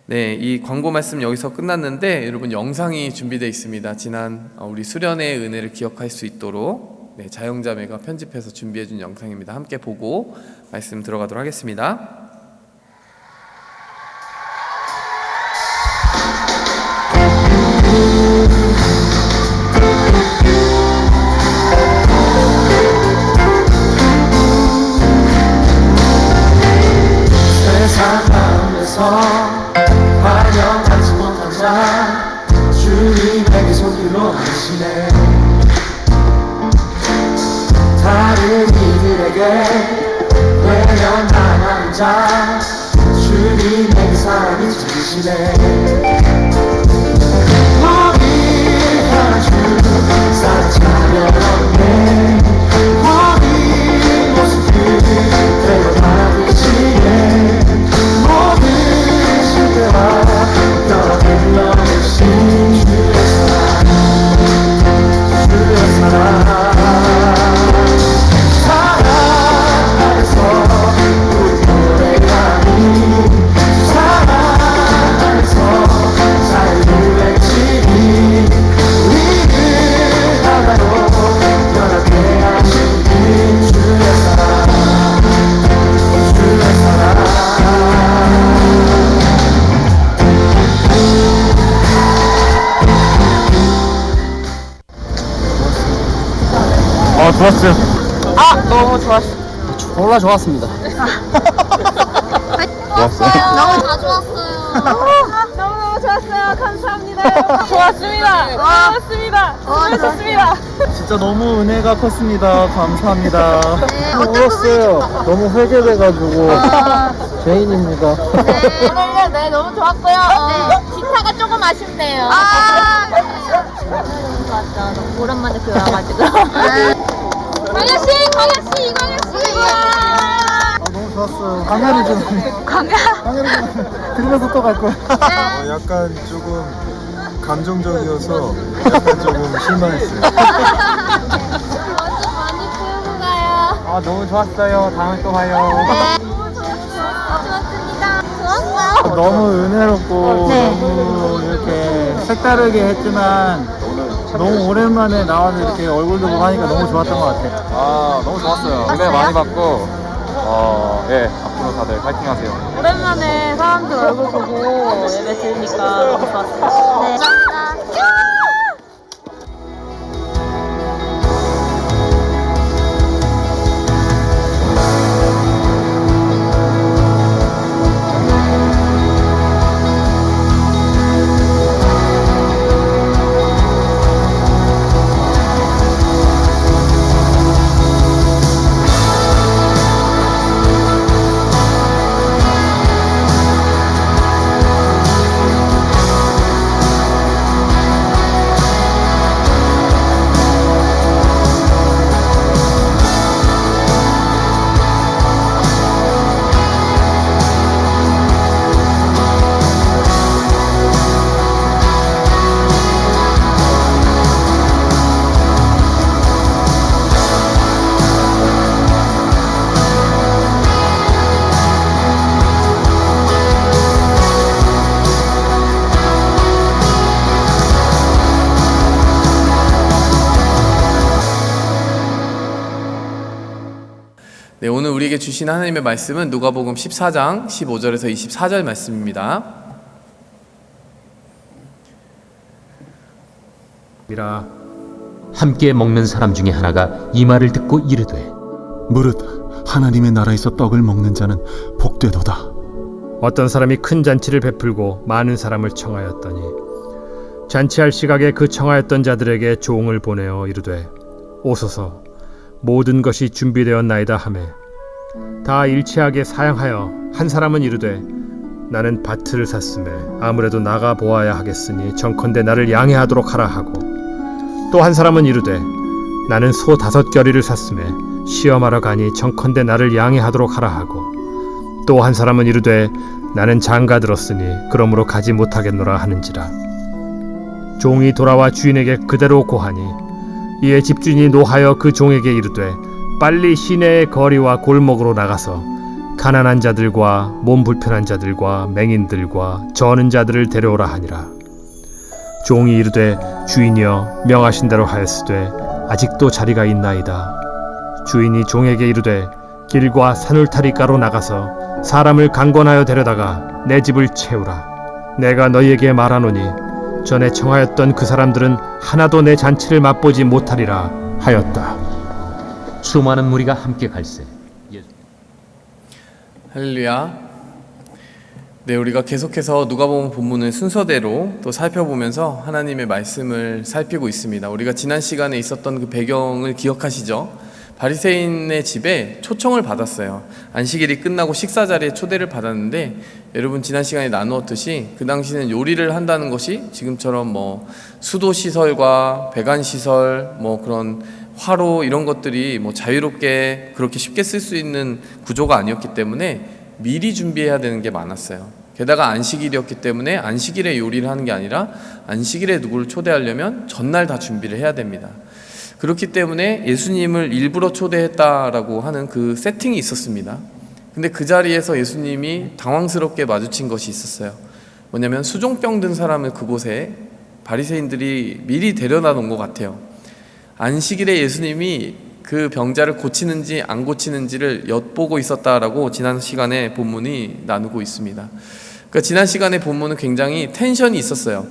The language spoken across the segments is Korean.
네, 이 광고 말씀 여기서 끝났는데 여러분 영상이 준비되어 있습니다. 지난 우리 수련의 은혜를 기억할 수 있도록 자영자매가 편집해서 준비해준 영상입니다. 함께 보고 말씀 들어가도록 하겠습니다. 세상 가운데서 환영하지 못한 자 주님에게 손길로 하시네. 다른 이들에게 외면당하는 자 주님에게 사랑이 찾으시네. 우리 향한 주 사랑 차려없네. 우리 모습 그대로 받으시네. 모든 실패와 변화된 영신 주의 사랑, 주의 사랑 안에서 우리 노래하니, 사랑 안에서 자유를 외치니, 우리를 하나로 연합해 하시니 주의 사랑, 주의 사랑. 좋았어요. 너무 좋았어. 졸라 좋았습니다. 좋았어요. 너무 다 좋았어요. 너무너무 좋았어요. 감사합니다. 좋았습니다. 좋았습니다. 수고하셨습니다. 진짜 너무 은혜가 컸습니다. 감사합니다. 어떤 부분이 울었어요. 너무 회개돼가지고 죄인입니다. 오늘 네 너무 좋았고요. 기타가 조금 아쉽네요. 너무 좋았죠. 너무 오랜만에 교회 와가지고. 광야씨, 이광야씨. 너무 좋았어요. 강야를 좀 강야를 좀 들으면서 또 갈 거야. 약간 조금 감정적이어서 약간 조금 실망했어요. 많이 배우고 가요. 너무 좋았어요. 다음에 또 봐요. 좋았습니다. 좋았어요. 너무 은혜롭고 너무 이렇게 색다르게 했지만 너무 오랜만에 나와서 이렇게 얼굴도 보고 하니까 너무 좋았던 것 같아요. 너무 좋았어요. 은혜 많이 받고, 앞으로 다들 파이팅 하세요. 오랜만에 사람들 얼굴 보고 예배 들으니까 너무 좋았어요. 네. 감사합니다. 네, 오늘 우리에게 주신 하나님의 말씀은 누가복음 14장 15절에서 24절 말씀입니다. 함께 먹는 사람 중에 하나가 이 말을 듣고 이르되 무릇 하나님의 나라에서 떡을 먹는 자는 복되도다. 어떤 사람이 큰 잔치를 베풀고 많은 사람을 청하였더니 잔치할 시각에 그 청하였던 자들에게 종을 보내어 이르되 오소서 모든 것이 준비되었나이다 하매 다 일치하게 사양하여 한 사람은 이르되 나는 밭을 샀음에 아무래도 나가 보아야 하겠으니 정컨대 나를 양해하도록 하라 하고 또 한 사람은 이르되 나는 소 5겨리를 샀음에 시험하러 가니 정컨대 나를 양해하도록 하라 하고 또 한 사람은 이르되 나는 장가 들었으니 그러므로 가지 못하겠노라 하는지라. 종이 돌아와 주인에게 그대로 고하니 이에 집주인이 노하여 그 종에게 이르되 빨리 시내의 거리와 골목으로 나가서 가난한 자들과 몸 불편한 자들과 맹인들과 저는 자들을 데려오라 하니라. 종이 이르되 주인이여 명하신 대로 하였으되 아직도 자리가 있나이다. 주인이 종에게 이르되 길과 산울타리가로 나가서 사람을 강권하여 데려다가 내 집을 채우라. 내가 너희에게 말하노니 전에 청하였던 그 사람들은 하나도 내 잔치를 맛보지 못하리라 하였다. 수많은 무리가 함께 갈새 할렐루야. 네, 우리가 계속해서 누가복음 본문을 순서대로 또 살펴보면서 하나님의 말씀을 살피고 있습니다. 우리가 지난 시간에 있었던 그 배경을 기억하시죠? 바리새인의 집에 초청을 받았어요. 안식일이 끝나고 식사 자리에 초대를 받았는데, 여러분 지난 시간에 나누었듯이 그 당시는 요리를 한다는 것이 지금처럼 뭐 수도 시설과 배관 시설, 뭐 그런 화로 이런 것들이 뭐 자유롭게 그렇게 쉽게 쓸 수 있는 구조가 아니었기 때문에 미리 준비해야 되는 게 많았어요. 게다가 안식일이었기 때문에 안식일에 요리를 하는 게 아니라 안식일에 누구를 초대하려면 전날 다 준비를 해야 됩니다. 그렇기 때문에 예수님을 일부러 초대했다라고 하는 그 세팅이 있었습니다. 근데 그 자리에서 예수님이 당황스럽게 마주친 것이 있었어요. 뭐냐면 수종병 든 사람을 그곳에 바리새인들이 미리 데려다 놓은 것 같아요. 안식일에 예수님이 그 병자를 고치는지 안 고치는지를 엿보고 있었다라고 지난 시간에 본문이 나누고 있습니다. 그러니까 지난 시간에 본문은 굉장히 텐션이 있었어요.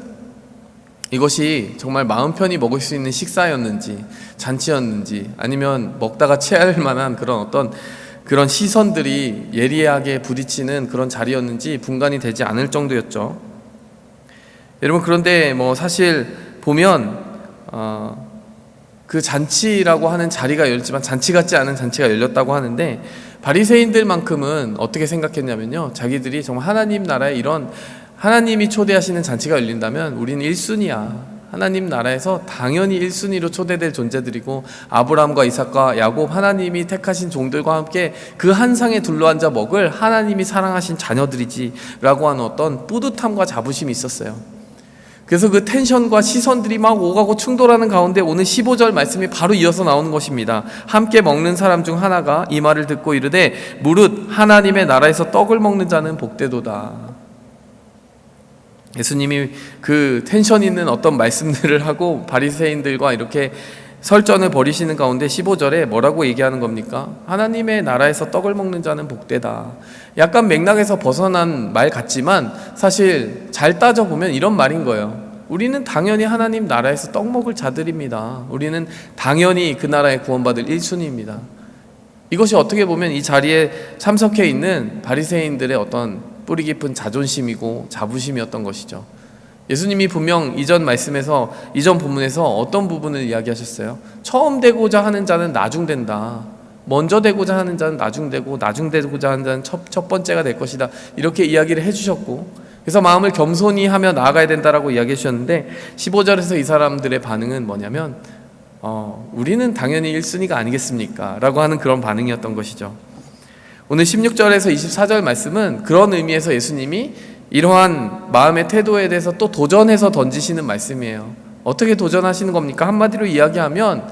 이것이 정말 마음 편히 먹을 수 있는 식사였는지 잔치였는지 아니면 먹다가 체할 만한 그런 시선들이 예리하게 부딪히는 그런 자리였는지 분간이 되지 않을 정도였죠. 여러분, 그런데 뭐 사실 보면 그 잔치라고 하는 자리가 열렸지만 잔치 같지 않은 잔치가 열렸다고 하는데, 바리새인들만큼은 어떻게 생각했냐면요, 자기들이 정말 하나님 나라에 이런 하나님이 초대하시는 잔치가 열린다면 우리는 1순위야. 하나님 나라에서 당연히 1순위로 초대될 존재들이고, 아브라함과 이삭과 야곱, 하나님이 택하신 종들과 함께 그 한 상에 둘러앉아 먹을 하나님이 사랑하신 자녀들이지 라고 하는 어떤 뿌듯함과 자부심이 있었어요. 그래서 그 텐션과 시선들이 막 오가고 충돌하는 가운데 오늘 15절 말씀이 바로 이어서 나오는 것입니다. 함께 먹는 사람 중 하나가 이 말을 듣고 이르되 무릇 하나님의 나라에서 떡을 먹는 자는 복되도다. 예수님이 그 텐션 있는 어떤 말씀들을 하고 바리새인들과 이렇게 설전을 벌이시는 가운데 15절에 뭐라고 얘기하는 겁니까? 하나님의 나라에서 떡을 먹는 자는 복되다. 약간 맥락에서 벗어난 말 같지만 사실 잘 따져보면 이런 말인 거예요. 우리는 당연히 하나님 나라에서 떡 먹을 자들입니다. 우리는 당연히 그 나라에 구원받을 1순위입니다. 이것이 어떻게 보면 이 자리에 참석해 있는 바리새인들의 어떤 뿌리 깊은 자존심이고 자부심이었던 것이죠. 예수님이 분명 이전 말씀에서, 이전 본문에서 어떤 부분을 이야기하셨어요? 처음 되고자 하는 자는 나중된다. 먼저 되고자 하는 자는 나중되고, 나중되고자 하는 자는 첫 번째가 될 것이다. 이렇게 이야기를 해주셨고, 그래서 마음을 겸손히 하며 나아가야 된다라고 이야기해 주셨는데, 15절에서 이 사람들의 반응은 뭐냐면 우리는 당연히 1순위가 아니겠습니까? 라고 하는 그런 반응이었던 것이죠. 오늘 16절에서 24절 말씀은 그런 의미에서 예수님이 이러한 마음의 태도에 대해서 또 도전해서 던지시는 말씀이에요. 어떻게 도전하시는 겁니까? 한마디로 이야기하면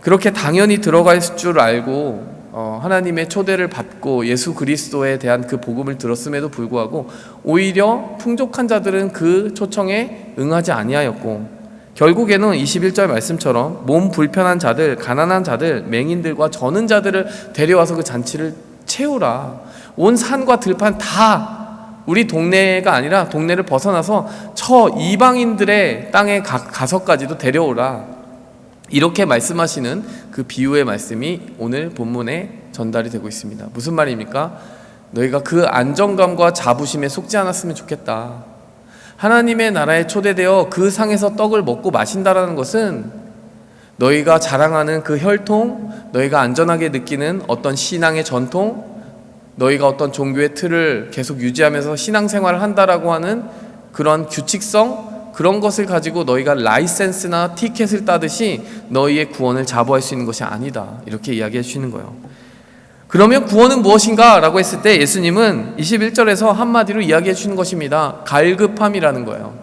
그렇게 당연히 들어갈 줄 알고 하나님의 초대를 받고 예수 그리스도에 대한 그 복음을 들었음에도 불구하고 오히려 풍족한 자들은 그 초청에 응하지 아니하였고, 결국에는 21절 말씀처럼 몸 불편한 자들, 가난한 자들, 맹인들과 저는 자들을 데려와서 그 잔치를 채우라. 온 산과 들판 다 우리 동네가 아니라 동네를 벗어나서 이방인들의 땅에 가서까지도 데려오라. 이렇게 말씀하시는 그 비유의 말씀이 오늘 본문에 전달이 되고 있습니다. 무슨 말입니까? 너희가 그 안정감과 자부심에 속지 않았으면 좋겠다. 하나님의 나라에 초대되어 그 상에서 떡을 먹고 마신다라는 것은 너희가 자랑하는 그 혈통, 너희가 안전하게 느끼는 어떤 신앙의 전통, 너희가 어떤 종교의 틀을 계속 유지하면서 신앙생활을 한다라고 하는 그런 규칙성, 그런 것을 가지고 너희가 라이센스나 티켓을 따듯이 너희의 구원을 자부할 수 있는 것이 아니다. 이렇게 이야기해 주시는 거예요. 그러면 구원은 무엇인가? 라고 했을 때 예수님은 21절에서 한마디로 이야기해 주시는 것입니다. 갈급함이라는 거예요.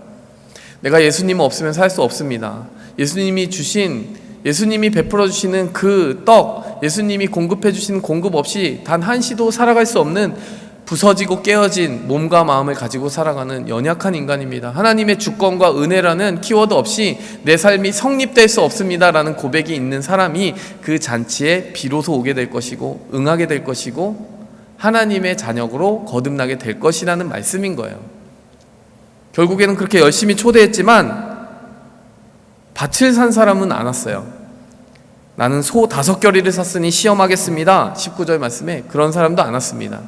내가 예수님 없으면 살 수 없습니다. 예수님이 주신 예수님이 베풀어 주시는 그 떡, 예수님이 공급해 주시는 공급 없이 단 한시도 살아갈 수 없는 부서지고 깨어진 몸과 마음을 가지고 살아가는 연약한 인간입니다. 하나님의 주권과 은혜라는 키워드 없이 내 삶이 성립될 수 없습니다라는 고백이 있는 사람이 그 잔치에 비로소 오게 될 것이고 응하게 될 것이고 하나님의 자녀로 거듭나게 될 것이라는 말씀인 거예요. 결국에는 그렇게 열심히 초대했지만 밭을 산 사람은 안 왔어요. 나는 소 5겨리를 샀으니 시험하겠습니다. 19절 말씀에 그런 사람도 안 왔습니다.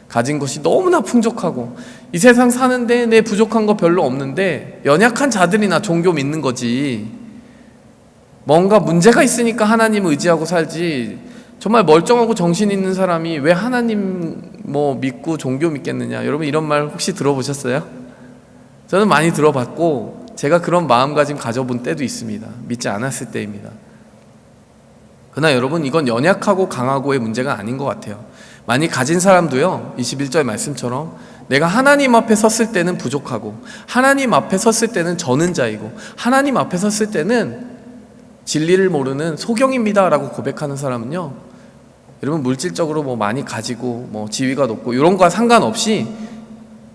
가진 것이 너무나 풍족하고 이 세상 사는데 내 부족한 거 별로 없는데 연약한 자들이나 종교 믿는 거지, 뭔가 문제가 있으니까 하나님 의지하고 살지, 정말 멀쩡하고 정신 있는 사람이 왜 하나님 믿고 종교 믿겠느냐. 여러분 이런 말 혹시 들어보셨어요? 저는 많이 들어봤고 제가 그런 마음가짐 가져본 때도 있습니다. 믿지 않았을 때입니다. 그러나 여러분 이건 연약하고 강하고의 문제가 아닌 것 같아요. 많이 가진 사람도요 21절 말씀처럼 내가 하나님 앞에 섰을 때는 부족하고 하나님 앞에 섰을 때는 저는 자이고 하나님 앞에 섰을 때는 진리를 모르는 소경입니다 라고 고백하는 사람은요, 여러분 물질적으로 많이 가지고 지위가 높고 이런 거와 상관없이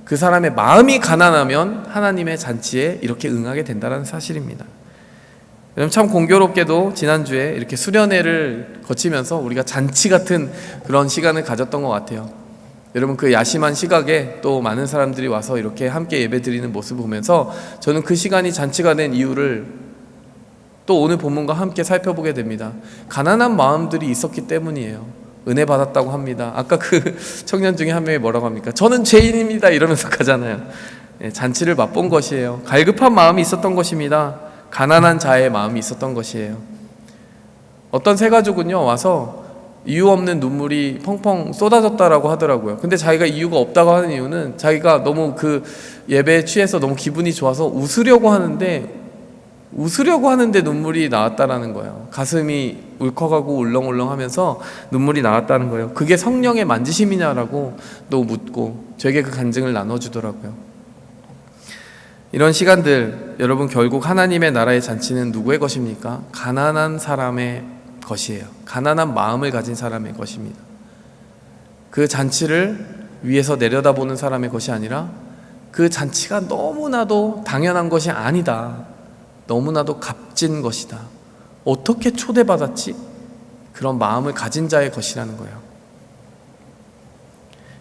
그 사람의 마음이 가난하면 하나님의 잔치에 이렇게 응하게 된다는 사실입니다. 여러분 참 공교롭게도 지난주에 이렇게 수련회를 거치면서 우리가 잔치 같은 그런 시간을 가졌던 것 같아요. 여러분 그 야심한 시각에 또 많은 사람들이 와서 이렇게 함께 예배 드리는 모습을 보면서 저는 그 시간이 잔치가 된 이유를 또 오늘 본문과 함께 살펴보게 됩니다. 가난한 마음들이 있었기 때문이에요. 은혜 받았다고 합니다. 아까 그 청년 중에 한 명이 뭐라고 합니까? 저는 죄인입니다 이러면서 가잖아요. 잔치를 맛본 것이에요. 갈급한 마음이 있었던 것입니다. 가난한 자의 마음이 있었던 것이에요. 어떤 세 가족은요 와서 이유 없는 눈물이 펑펑 쏟아졌다라고 하더라고요. 근데 자기가 이유가 없다고 하는 이유는 자기가 너무 그 예배에 취해서 너무 기분이 좋아서 웃으려고 하는데 눈물이 나왔다라는 거예요. 가슴이 울컥하고 울렁울렁하면서 눈물이 나왔다는 거예요. 그게 성령의 만지심이냐라고 또 묻고 저에게 그 간증을 나눠주더라고요. 이런 시간들 여러분 결국 하나님의 나라의 잔치는 누구의 것입니까? 가난한 사람의 것이에요. 가난한 마음을 가진 사람의 것입니다. 그 잔치를 위에서 내려다보는 사람의 것이 아니라 그 잔치가 너무나도 당연한 것이 아니다, 너무나도 값진 것이다, 어떻게 초대받았지? 그런 마음을 가진 자의 것이라는 거예요.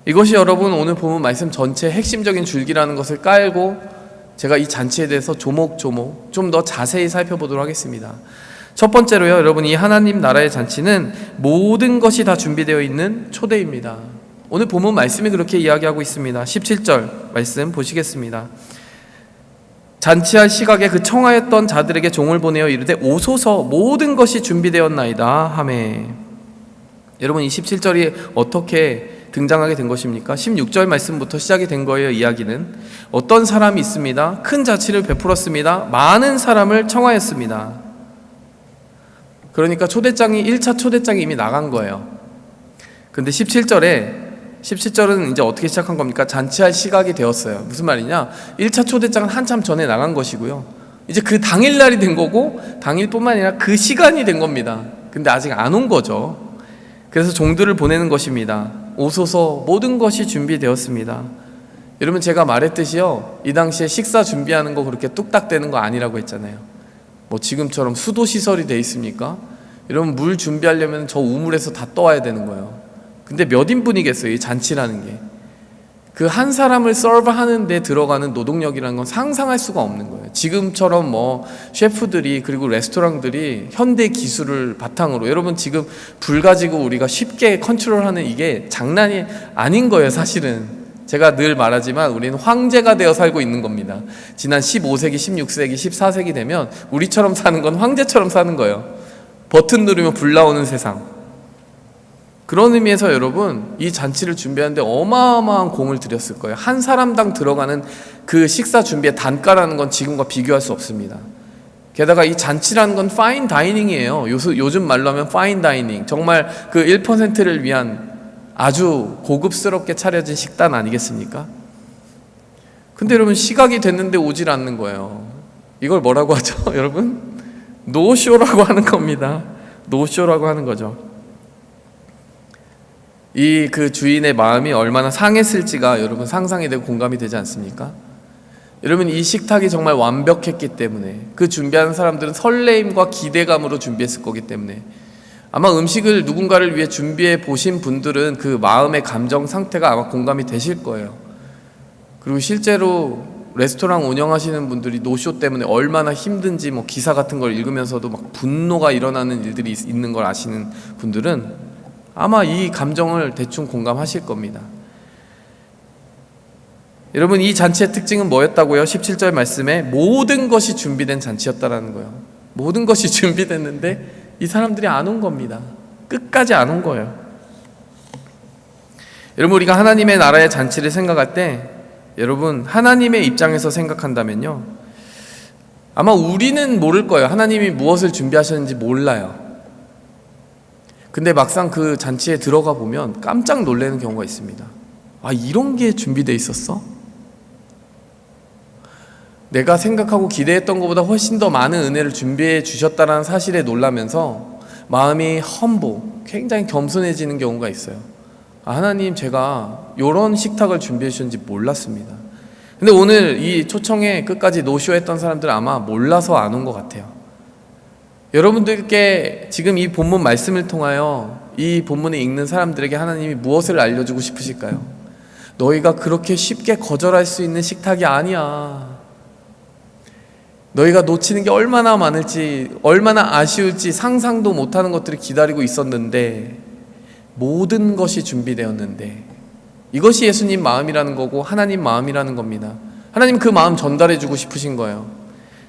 이것이 여러분 오늘 본문 말씀 전체의 핵심적인 줄기라는 것을 깔고 제가 이 잔치에 대해서 조목조목 좀 더 자세히 살펴보도록 하겠습니다. 첫 번째로요, 여러분 이 하나님 나라의 잔치는 모든 것이 다 준비되어 있는 초대입니다. 오늘 본문 말씀이 그렇게 이야기하고 있습니다. 17절 말씀 보시겠습니다. 잔치할 시각에 그 청하였던 자들에게 종을 보내어 이르되 오소서 모든 것이 준비되었나이다 하매. 여러분 이 17절이 어떻게 등장하게 된 것입니까? 16절 말씀부터 시작이 된 거예요. 이야기는 어떤 사람이 있습니다. 큰 잔치를 베풀었습니다. 많은 사람을 청하였습니다. 그러니까 초대장이 1차 초대장이 이미 나간 거예요. 근데 17절은 이제 어떻게 시작한 겁니까? 잔치할 시각이 되었어요. 무슨 말이냐? 1차 초대장은 한참 전에 나간 것이고요, 이제 그 당일날이 된 거고 당일뿐만 아니라 그 시간이 된 겁니다. 근데 아직 안 온 거죠. 그래서 종들을 보내는 것입니다. 오소서 모든 것이 준비되었습니다. 여러분 제가 말했듯이요, 이 당시에 식사 준비하는 거 그렇게 뚝딱 되는 거 아니라고 했잖아요. 지금처럼 수도시설이 돼 있습니까? 여러분 물 준비하려면 저 우물에서 다 떠와야 되는 거예요. 근데 몇 인분이겠어요 이 잔치라는 게. 그 한 사람을 서브하는 데 들어가는 노동력이라는 건 상상할 수가 없는 거예요. 지금처럼 셰프들이 그리고 레스토랑들이 현대 기술을 바탕으로, 여러분 지금 불 가지고 우리가 쉽게 컨트롤하는 이게 장난이 아닌 거예요. 사실은 제가 늘 말하지만 우리는 황제가 되어 살고 있는 겁니다. 지난 15세기, 16세기, 14세기 되면 우리처럼 사는 건 황제처럼 사는 거예요. 버튼 누르면 불 나오는 세상. 그런 의미에서 여러분 이 잔치를 준비하는데 어마어마한 공을 들였을 거예요. 한 사람당 들어가는 그 식사 준비의 단가라는 건 지금과 비교할 수 없습니다. 게다가 이 잔치라는 건 파인 다이닝이에요. 요즘 말로 하면 파인 다이닝, 정말 그 1%를 위한 아주 고급스럽게 차려진 식단 아니겠습니까? 근데 여러분 시각이 됐는데 오질 않는 거예요. 이걸 뭐라고 하죠? 여러분 노쇼라고 하는 겁니다. 노쇼라고 하는 거죠. 이 그 주인의 마음이 얼마나 상했을지가 여러분 상상이 되고 공감이 되지 않습니까? 여러분, 이 식탁이 정말 완벽했기 때문에, 그 준비하는 사람들은 설레임과 기대감으로 준비했을 거기 때문에, 아마 음식을 누군가를 위해 준비해 보신 분들은 그 마음의 감정 상태가 아마 공감이 되실 거예요. 그리고 실제로 레스토랑 운영하시는 분들이 노쇼 때문에 얼마나 힘든지 뭐 기사 같은 걸 읽으면서도 막 분노가 일어나는 일들이 있는 걸 아시는 분들은 아마 이 감정을 대충 공감하실 겁니다. 여러분, 이 잔치의 특징은 뭐였다고요? 17절 말씀에 모든 것이 준비된 잔치였다라는 거예요. 모든 것이 준비됐는데 이 사람들이 안 온 겁니다. 끝까지 안 온 거예요. 여러분, 우리가 하나님의 나라의 잔치를 생각할 때, 여러분, 하나님의 입장에서 생각한다면요, 아마 우리는 모를 거예요. 하나님이 무엇을 준비하셨는지 몰라요. 근데 막상 그 잔치에 들어가 보면 깜짝 놀라는 경우가 있습니다. 아, 이런 게 준비되어 있었어? 내가 생각하고 기대했던 것보다 훨씬 더 많은 은혜를 준비해 주셨다는 사실에 놀라면서 마음이 굉장히 겸손해지는 경우가 있어요. 아, 하나님, 제가 이런 식탁을 준비해 주셨는지 몰랐습니다. 근데 오늘 이 초청에 끝까지 노쇼했던 사람들은 아마 몰라서 안 온 것 같아요. 여러분들께 지금 이 본문 말씀을 통하여 이 본문을 읽는 사람들에게 하나님이 무엇을 알려주고 싶으실까요? 너희가 그렇게 쉽게 거절할 수 있는 식탁이 아니야. 너희가 놓치는 게 얼마나 많을지, 얼마나 아쉬울지 상상도 못하는 것들이 기다리고 있었는데, 모든 것이 준비되었는데, 이것이 예수님 마음이라는 거고 하나님 마음이라는 겁니다. 하나님 그 마음 전달해 주고 싶으신 거예요.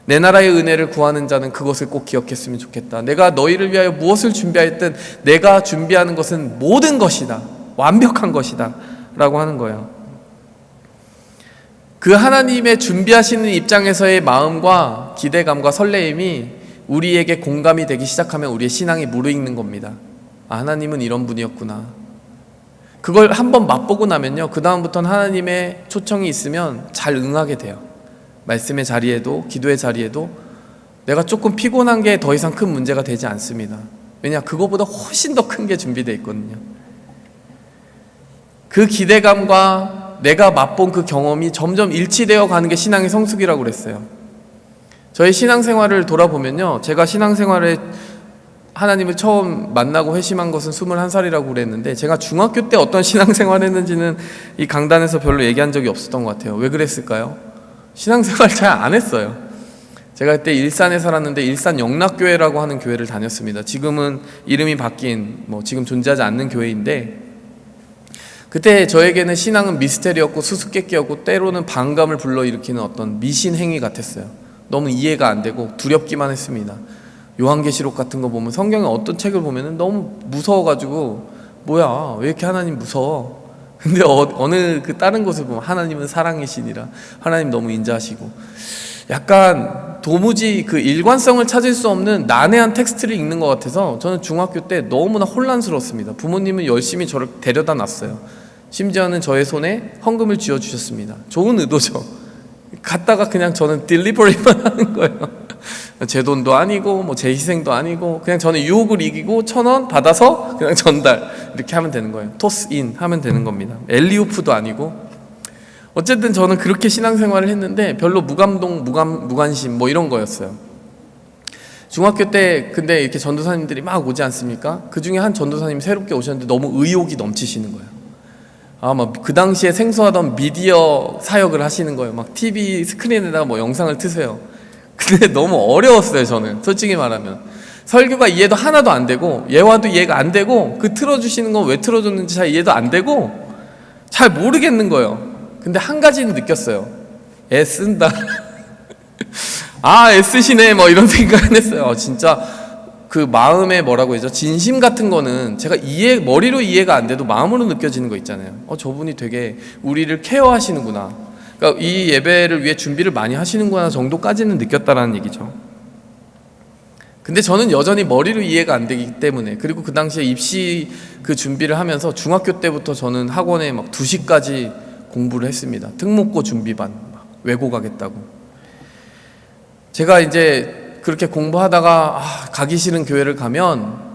내 나라의 은혜를 구하는 자는 그것을 꼭 기억했으면 좋겠다. 내가 너희를 위하여 무엇을 준비하였든 내가 준비하는 것은 모든 것이다, 완벽한 것이다 라고 하는 거예요. 그 하나님의 준비하시는 입장에서의 마음과 기대감과 설레임이 우리에게 공감이 되기 시작하면 우리의 신앙이 무르익는 겁니다. 아, 하나님은 이런 분이었구나. 그걸 한번 맛보고 나면요, 그 다음부터는 하나님의 초청이 있으면 잘 응하게 돼요. 말씀의 자리에도 기도의 자리에도 내가 조금 피곤한 게 더 이상 큰 문제가 되지 않습니다. 왜냐? 그거보다 훨씬 더 큰 게 준비되어 있거든요. 그 기대감과 내가 맛본 그 경험이 점점 일치되어 가는 게 신앙의 성숙이라고 그랬어요. 저희 신앙생활을 돌아보면요, 제가 신앙생활에 하나님을 처음 만나고 회심한 것은 21살이라고 그랬는데, 제가 중학교 때 어떤 신앙생활을 했는지는 이 강단에서 별로 얘기한 적이 없었던 것 같아요. 왜 그랬을까요? 신앙생활 잘 안 했어요. 제가 그때 일산에 살았는데 일산 영락교회라고 하는 교회를 다녔습니다. 지금은 이름이 바뀐 지금 존재하지 않는 교회인데, 그때 저에게는 신앙은 미스테리였고 수수께끼였고 때로는 반감을 불러일으키는 어떤 미신 행위 같았어요. 너무 이해가 안 되고 두렵기만 했습니다. 요한계시록 같은 거 보면, 성경의 어떤 책을 보면 너무 무서워가지고, 뭐야, 왜 이렇게 하나님 무서워? 근데 어느 그 다른 곳을 보면 하나님은 사랑이시니라, 하나님 너무 인자하시고, 약간 도무지 그 일관성을 찾을 수 없는 난해한 텍스트를 읽는 것 같아서 저는 중학교 때 너무나 혼란스러웠습니다. 부모님은 열심히 저를 데려다 놨어요. 심지어는 저의 손에 헌금을 쥐어주셨습니다. 좋은 의도죠. 갔다가 그냥 저는 딜리버리만 하는 거예요. 제 돈도 아니고 제 희생도 아니고, 그냥 저는 유혹을 이기고 1,000원 받아서 그냥 전달, 이렇게 하면 되는 거예요. 토스인 하면 되는 겁니다. 엘리오프도 아니고. 어쨌든 저는 그렇게 신앙생활을 했는데 별로 무감동, 무관심 이런 거였어요. 중학교 때 근데 이렇게 전도사님들이 막 오지 않습니까? 그 중에 한 전도사님이 새롭게 오셨는데 너무 의욕이 넘치시는 거예요. 그 당시에 생소하던 미디어 사역을 하시는 거예요. 막 TV 스크린에다가 영상을 트세요. 근데 너무 어려웠어요. 저는 솔직히 말하면 설교가 이해도 하나도 안 되고, 예화도 이해가 안 되고, 그 틀어주시는 건 왜 틀어줬는지 잘 이해도 안 되고, 잘 모르겠는 거예요. 근데 한 가지는 느꼈어요. 애쓴다. 아, 애쓰시네 이런 생각을 했어요. 진짜 그 마음에 뭐라고 해야죠? 진심 같은 거는 제가 머리로 이해가 안 돼도 마음으로 느껴지는 거 있잖아요. 저분이 되게 우리를 케어하시는구나, 그러니까 이 예배를 위해 준비를 많이 하시는구나 정도까지는 느꼈다라는 얘기죠. 근데 저는 여전히 머리로 이해가 안 되기 때문에, 그리고 그 당시에 입시 그 준비를 하면서 중학교 때부터 저는 학원에 2시까지 공부를 했습니다. 특목고 준비반 외고 가겠다고. 제가 이제 그렇게 공부하다가 가기 싫은 교회를 가면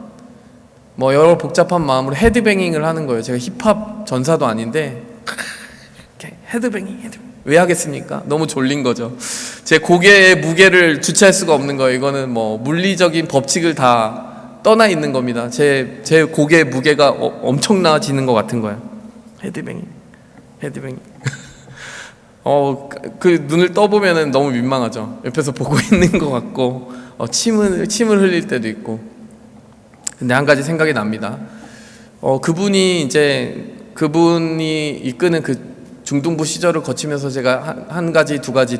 뭐 여러 복잡한 마음으로 헤드뱅잉을 하는 거예요. 제가 힙합 전사도 아닌데 이렇게 헤드뱅잉 왜 하겠습니까? 너무 졸린 거죠. 제 고개의 무게를 주체할 수가 없는 거예요. 이거는 뭐 물리적인 법칙을 다 떠나 있는 겁니다. 제 고개의 무게가 엄청나지는 것 같은 거예요. 헤드뱅잉 그 눈을 떠보면은 너무 민망하죠. 옆에서 보고 있는 것 같고 침을 흘릴 때도 있고. 근데 한 가지 생각이 납니다. 그분이 이끄는 그 중등부 시절을 거치면서 제가 한 가지 두 가지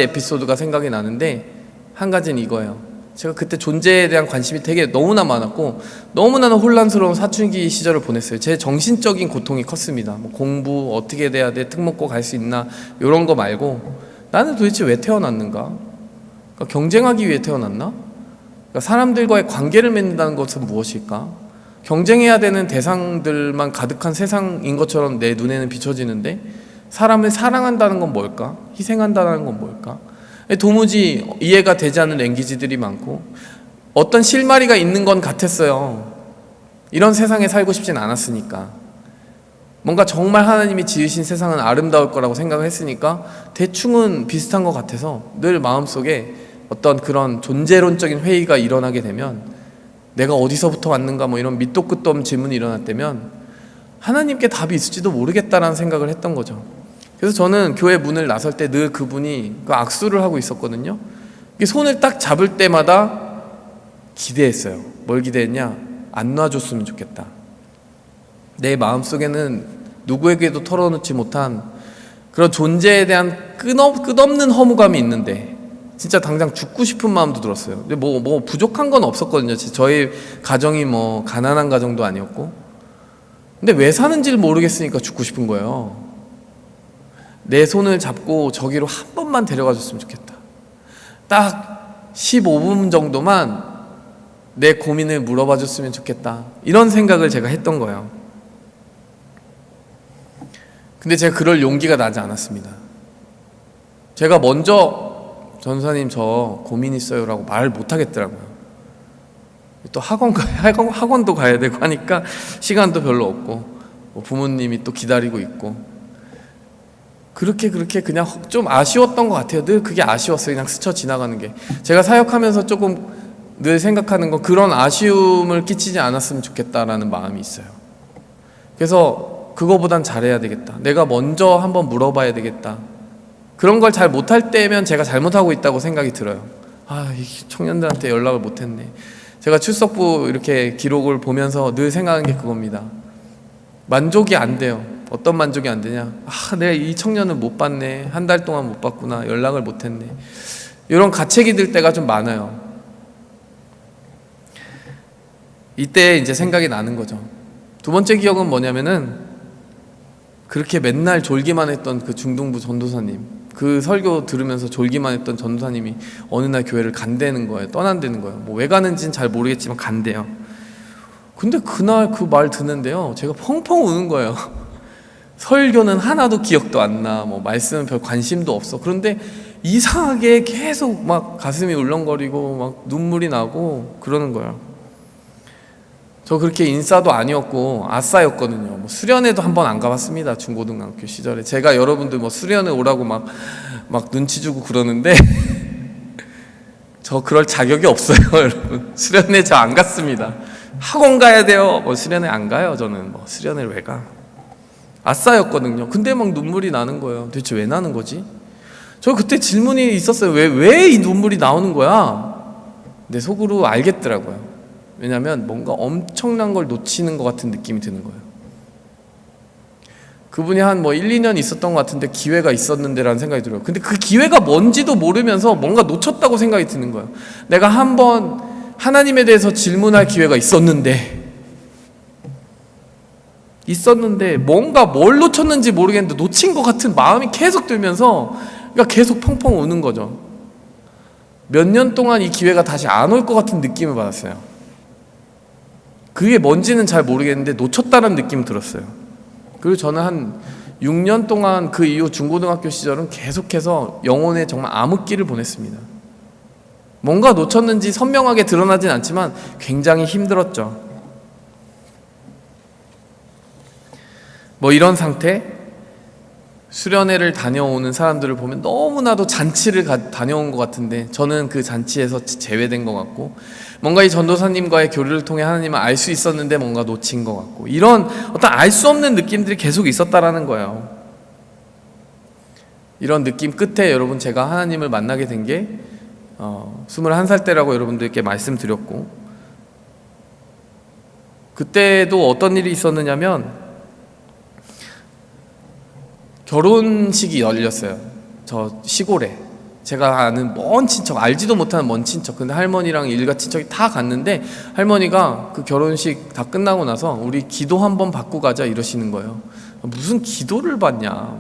에피소드가 생각이 나는데, 한 가지는 이거예요. 제가 그때 존재에 대한 관심이 되게 너무나 많았고 너무나 혼란스러운 사춘기 시절을 보냈어요. 제 정신적인 고통이 컸습니다. 뭐 공부 어떻게 돼야 돼, 특목고 갈 수 있나, 이런 거 말고 나는 도대체 왜 태어났는가? 그러니까 경쟁하기 위해 태어났나? 그러니까 사람들과의 관계를 맺는다는 것은 무엇일까? 경쟁해야 되는 대상들만 가득한 세상인 것처럼 내 눈에는 비춰지는데, 사람을 사랑한다는 건 뭘까? 희생한다는 건 뭘까? 도무지 이해가 되지 않는 랭귀지들이 많고 어떤 실마리가 있는 건 같았어요. 이런 세상에 살고 싶진 않았으니까. 뭔가 정말 하나님이 지으신 세상은 아름다울 거라고 생각을 했으니까 대충은 비슷한 것 같아서 늘 마음속에 어떤 그런 존재론적인 회의가 일어나게 되면, 내가 어디서부터 왔는가 뭐 이런 밑도 끝도 없는 질문이 일어났다면 하나님께 답이 있을지도 모르겠다라는 생각을 했던 거죠. 그래서 저는 교회 문을 나설 때 늘 그분이 그 악수를 하고 있었거든요. 손을 딱 잡을 때마다 기대했어요. 뭘 기대했냐? 안 놔줬으면 좋겠다. 내 마음속에는 누구에게도 털어놓지 못한 그런 존재에 대한 끝없는 허무감이 있는데 진짜 당장 죽고 싶은 마음도 들었어요. 근데 뭐 부족한 건 없었거든요. 저희 가정이 뭐 가난한 가정도 아니었고. 근데 왜 사는지를 모르겠으니까 죽고 싶은 거예요. 내 손을 잡고 저기로 한 번만 데려가 줬으면 좋겠다. 딱 15분 정도만 내 고민을 물어봐 줬으면 좋겠다. 이런 생각을 제가 했던 거예요. 근데 제가 그럴 용기가 나지 않았습니다. 제가 먼저 전사님 저 고민 있어요 라고 말을 못 하겠더라고요. 또 학원도 가야 되고 하니까 시간도 별로 없고 뭐 부모님이 또 기다리고 있고, 그렇게 그냥 좀 아쉬웠던 것 같아요. 늘 그게 아쉬웠어요. 그냥 스쳐 지나가는 게. 제가 사역하면서 조금 늘 생각하는 건 그런 아쉬움을 끼치지 않았으면 좋겠다라는 마음이 있어요. 그래서 그거보단 잘해야 되겠다. 내가 먼저 한번 물어봐야 되겠다. 그런 걸 잘 못할 때면 제가 잘못하고 있다고 생각이 들어요. 이 청년들한테 연락을 못했네. 제가 출석부 이렇게 기록을 보면서 늘 생각하는 게 그겁니다. 만족이 안 돼요. 어떤 만족이 안 되냐? 내가 이 청년을 못 봤네. 한 달 동안 못 봤구나. 연락을 못 했네. 이런 가책이 들 때가 좀 많아요. 이때 이제 생각이 나는 거죠. 두 번째 기억은 뭐냐면은, 그렇게 맨날 졸기만 했던 그 중등부 전도사님, 그 설교 들으면서 졸기만 했던 전도사님이 어느 날 교회를 간다는 거예요. 떠난다는 거예요. 뭐 왜 가는지는 잘 모르겠지만 간대요. 근데 그날 그 말 듣는데요, 제가 펑펑 우는 거예요. 설교는 하나도 기억도 안 나, 뭐 말씀은 별 관심도 없어. 그런데 이상하게 계속 막 가슴이 울렁거리고 막 눈물이 나고 그러는 거예요. 저 그렇게 인싸도 아니었고 아싸였거든요. 뭐 수련회도 한 번 안 가봤습니다. 중고등학교 시절에. 제가 여러분들 뭐 수련회 오라고 막 눈치 주고 그러는데 저 그럴 자격이 없어요, 여러분. 수련회 저 안 갔습니다. 학원 가야 돼요. 뭐 수련회 안 가요. 저는 뭐 수련회를 왜 가? 아싸였거든요. 근데 막 눈물이 나는 거예요. 도대체 왜 나는 거지? 저 그때 질문이 있었어요. 왜 이 눈물이 나오는 거야? 내 속으로 알겠더라고요. 왜냐하면 뭔가 엄청난 걸 놓치는 것 같은 느낌이 드는 거예요. 그분이 한 1, 2년 있었던 것 같은데 기회가 있었는데 라는 생각이 들어요. 근데 그 기회가 뭔지도 모르면서 뭔가 놓쳤다고 생각이 드는 거예요. 내가 한번 하나님에 대해서 질문할 기회가 있었는데 뭔가 뭘 놓쳤는지 모르겠는데 놓친 것 같은 마음이 계속 들면서 그러니까 계속 펑펑 우는 거죠. 몇 년 동안 이 기회가 다시 안 올 것 같은 느낌을 받았어요. 그게 뭔지는 잘 모르겠는데 놓쳤다는 느낌이 들었어요. 그리고 저는 한 6년 동안 그 이후 중고등학교 시절은 계속해서 영혼의 정말 암흑기를 보냈습니다. 뭔가 놓쳤는지 선명하게 드러나진 않지만 굉장히 힘들었죠. 뭐 이런 상태, 수련회를 다녀오는 사람들을 보면 너무나도 잔치를 다녀온 것 같은데 저는 그 잔치에서 제외된 것 같고, 뭔가 이 전도사님과의 교류를 통해 하나님을 알 수 있었는데 뭔가 놓친 것 같고, 이런 어떤 알 수 없는 느낌들이 계속 있었다라는 거예요. 이런 느낌 끝에 여러분, 제가 하나님을 만나게 된 게 21살 때라고 여러분들께 말씀드렸고, 그때도 어떤 일이 있었느냐면 결혼식이 열렸어요. 저 시골에 제가 아는 먼 친척, 알지도 못하는 먼 친척, 근데 할머니랑 일가 친척이 다 갔는데 할머니가 그 결혼식 다 끝나고 나서 우리 기도 한번 받고 가자 이러시는 거예요. 무슨 기도를 받냐.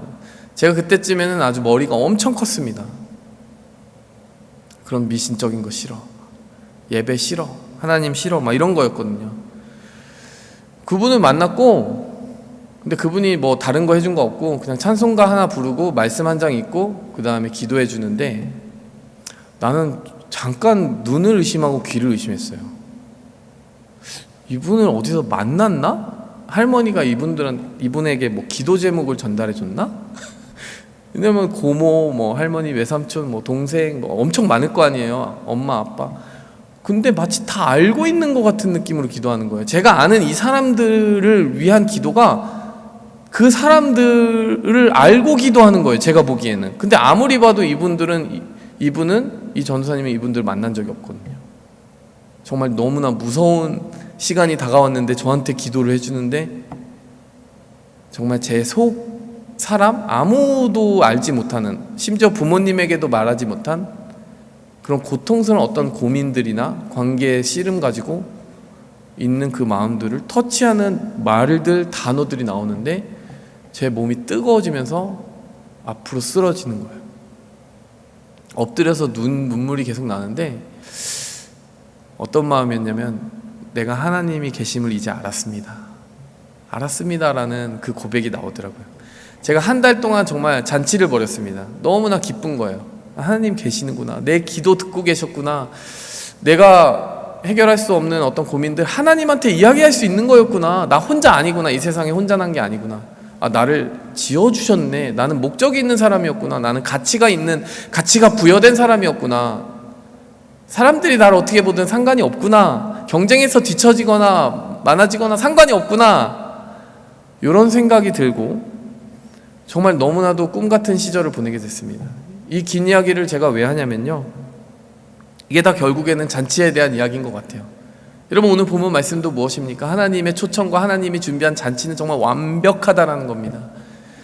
제가 그때쯤에는 아주 머리가 엄청 컸습니다. 그런 미신적인 거 싫어, 예배 싫어, 하나님 싫어, 막 이런 거였거든요. 그분을 만났고, 근데 그분이 뭐 다른 거 해준 거 없고 그냥 찬송가 하나 부르고 말씀 한 장 읽고 그 다음에 기도해 주는데, 나는 잠깐 눈을 의심하고 귀를 의심했어요. 이분을 어디서 만났나? 할머니가 이분에게 뭐 기도 제목을 전달해 줬나? 왜냐면 고모, 뭐 할머니, 외삼촌, 뭐 동생, 뭐 엄청 많을 거 아니에요. 엄마, 아빠. 근데 마치 다 알고 있는 것 같은 느낌으로 기도하는 거예요. 제가 아는 이 사람들을 위한 기도가 그 사람들을 알고 기도하는 거예요, 제가 보기에는. 근데 아무리 봐도 이 전도사님은 이분들 만난 적이 없거든요. 정말 너무나 무서운 시간이 다가왔는데 저한테 기도를 해주는데, 정말 제 속 사람, 아무도 알지 못하는, 심지어 부모님에게도 말하지 못한 그런 고통스러운 어떤 고민들이나 관계의 씨름 가지고 있는 그 마음들을 터치하는 말들, 단어들이 나오는데 제 몸이 뜨거워지면서 앞으로 쓰러지는 거예요. 엎드려서 눈물이 계속 나는데, 어떤 마음이었냐면 내가 하나님이 계심을 이제 알았습니다라는 그 고백이 나오더라고요. 제가 한 달 동안 정말 잔치를 벌였습니다. 너무나 기쁜 거예요. 하나님 계시는구나, 내 기도 듣고 계셨구나, 내가 해결할 수 없는 어떤 고민들 하나님한테 이야기할 수 있는 거였구나, 나 혼자 아니구나, 이 세상에 혼자 난 게 아니구나, 나를 지어주셨네, 나는 목적이 있는 사람이었구나, 나는 가치가 부여된 사람이었구나, 사람들이 나를 어떻게 보든 상관이 없구나, 경쟁에서 뒤처지거나 많아지거나 상관이 없구나, 이런 생각이 들고 정말 너무나도 꿈같은 시절을 보내게 됐습니다. 이 긴 이야기를 제가 왜 하냐면요, 이게 다 결국에는 잔치에 대한 이야기인 것 같아요. 여러분, 오늘 본문 말씀도 무엇입니까? 하나님의 초청과 하나님이 준비한 잔치는 정말 완벽하다라는 겁니다.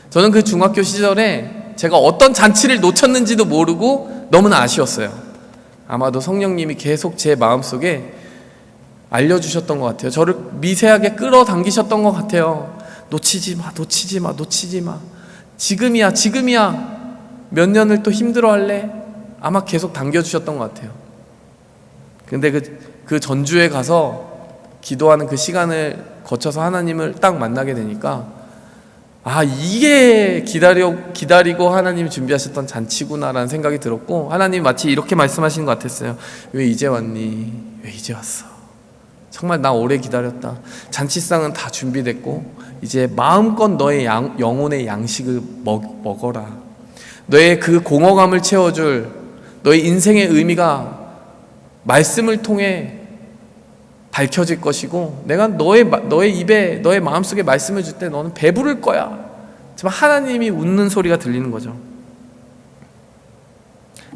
저는 그 중학교 시절에 제가 어떤 잔치를 놓쳤는지도 모르고 너무나 아쉬웠어요. 아마도 성령님이 계속 제 마음속에 알려주셨던 것 같아요. 저를 미세하게 끌어당기셨던 것 같아요. 놓치지 마. 지금이야. 몇 년을 또 힘들어할래? 아마 계속 당겨주셨던 것 같아요. 근데 그 전주에 가서 기도하는 그 시간을 거쳐서 하나님을 딱 만나게 되니까, 이게 기다리고 하나님이 준비하셨던 잔치구나라는 생각이 들었고, 하나님 마치 이렇게 말씀하시는 것 같았어요. 왜 이제 왔니? 왜 이제 왔어? 정말 나 오래 기다렸다. 잔치상은 다 준비됐고 이제 마음껏 너의 영혼의 양식을 먹어라. 너의 그 공허감을 채워줄 너의 인생의 의미가 말씀을 통해 밝혀질 것이고, 내가 너의 입에, 너의 마음속에 말씀을 줄 때 너는 배부를 거야. 정말 하나님이 웃는 소리가 들리는 거죠.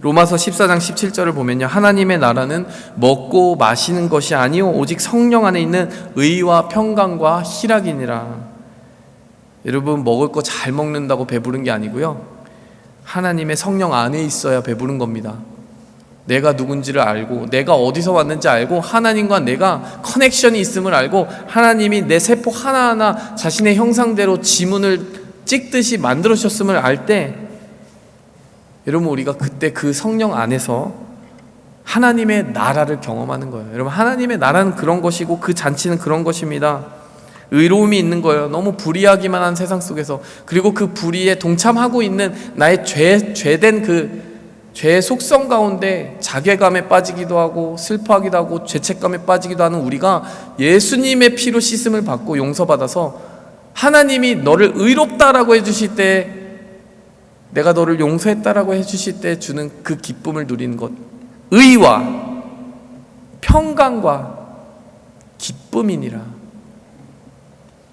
로마서 14장 17절을 보면요, 하나님의 나라는 먹고 마시는 것이 아니요 오직 성령 안에 있는 의와 평강과 희락이니라. 여러분, 먹을 거 잘 먹는다고 배부른 게 아니고요, 하나님의 성령 안에 있어야 배부른 겁니다. 내가 누군지를 알고, 내가 어디서 왔는지 알고, 하나님과 내가 커넥션이 있음을 알고, 하나님이 내 세포 하나하나 자신의 형상대로 지문을 찍듯이 만들어 주셨음을 알 때, 여러분, 우리가 그때 그 성령 안에서 하나님의 나라를 경험하는 거예요. 여러분, 하나님의 나라는 그런 것이고 그 잔치는 그런 것입니다. 의로움이 있는 거예요. 너무 불의하기만 한 세상 속에서. 그리고 그 불의에 동참하고 있는 나의 죄된 그 죄의 속성 가운데 자괴감에 빠지기도 하고 슬퍼하기도 하고 죄책감에 빠지기도 하는 우리가 예수님의 피로 씻음을 받고 용서받아서 하나님이 너를 의롭다라고 해주실 때, 내가 너를 용서했다라고 해주실 때 주는 그 기쁨을 누리는 것, 의와 평강과 기쁨이니라.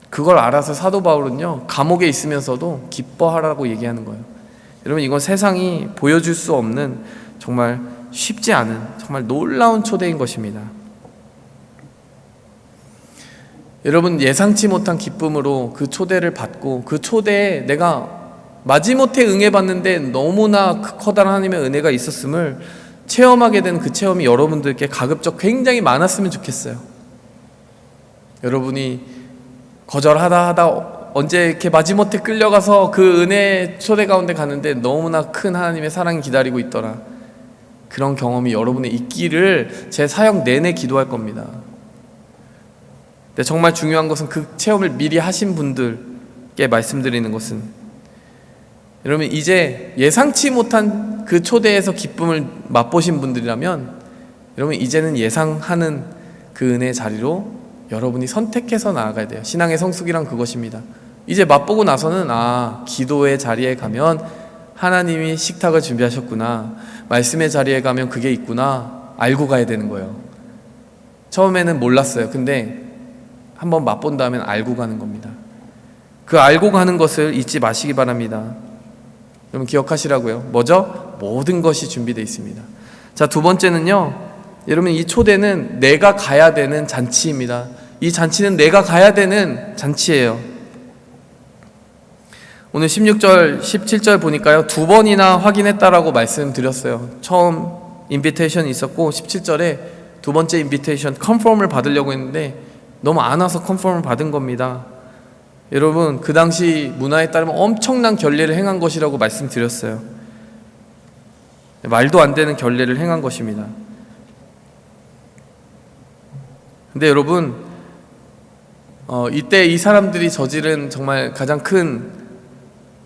그걸 알아서 사도 바울은요, 감옥에 있으면서도 기뻐하라고 얘기하는 거예요. 여러분, 이건 세상이 보여줄 수 없는 정말 쉽지 않은 정말 놀라운 초대인 것입니다. 여러분, 예상치 못한 기쁨으로 그 초대를 받고 그 초대에 내가 마지못해 응해봤는데 너무나 커다란 하나님의 은혜가 있었음을 체험하게 된 그 체험이 여러분들께 가급적 굉장히 많았으면 좋겠어요. 여러분이 거절하다 언제 이렇게 마지못해 끌려가서 그 은혜 초대 가운데 가는데 너무나 큰 하나님의 사랑이 기다리고 있더라. 그런 경험이 여러분의 있기를 제 사역 내내 기도할 겁니다. 근데 정말 중요한 것은 그 체험을 미리 하신 분들께 말씀드리는 것은, 여러분 이제 예상치 못한 그 초대에서 기쁨을 맛보신 분들이라면 여러분 이제는 예상하는 그 은혜의 자리로 여러분이 선택해서 나아가야 돼요. 신앙의 성숙이란 그것입니다. 이제 맛보고 나서는 기도의 자리에 가면 하나님이 식탁을 준비하셨구나, 말씀의 자리에 가면 그게 있구나 알고 가야 되는 거예요. 처음에는 몰랐어요. 근데 한번 맛본 다음엔 알고 가는 겁니다. 그 알고 가는 것을 잊지 마시기 바랍니다. 여러분 기억하시라고요. 뭐죠? 모든 것이 준비되어 있습니다. 자, 두 번째는요, 여러분 이 초대는 내가 가야 되는 잔치입니다. 이 잔치는 내가 가야 되는 잔치예요. 오늘 16절, 17절 보니까요, 두 번이나 확인했다라고 말씀드렸어요. 처음 인비테이션이 있었고 17절에 두 번째 인비테이션, 컨펌을 받으려고 했는데 너무 안 와서 컨펌을 받은 겁니다. 여러분 그 당시 문화에 따르면 엄청난 결례를 행한 것이라고 말씀드렸어요. 말도 안 되는 결례를 행한 것입니다. 근데 여러분 이때 이 사람들이 저지른 정말 가장 큰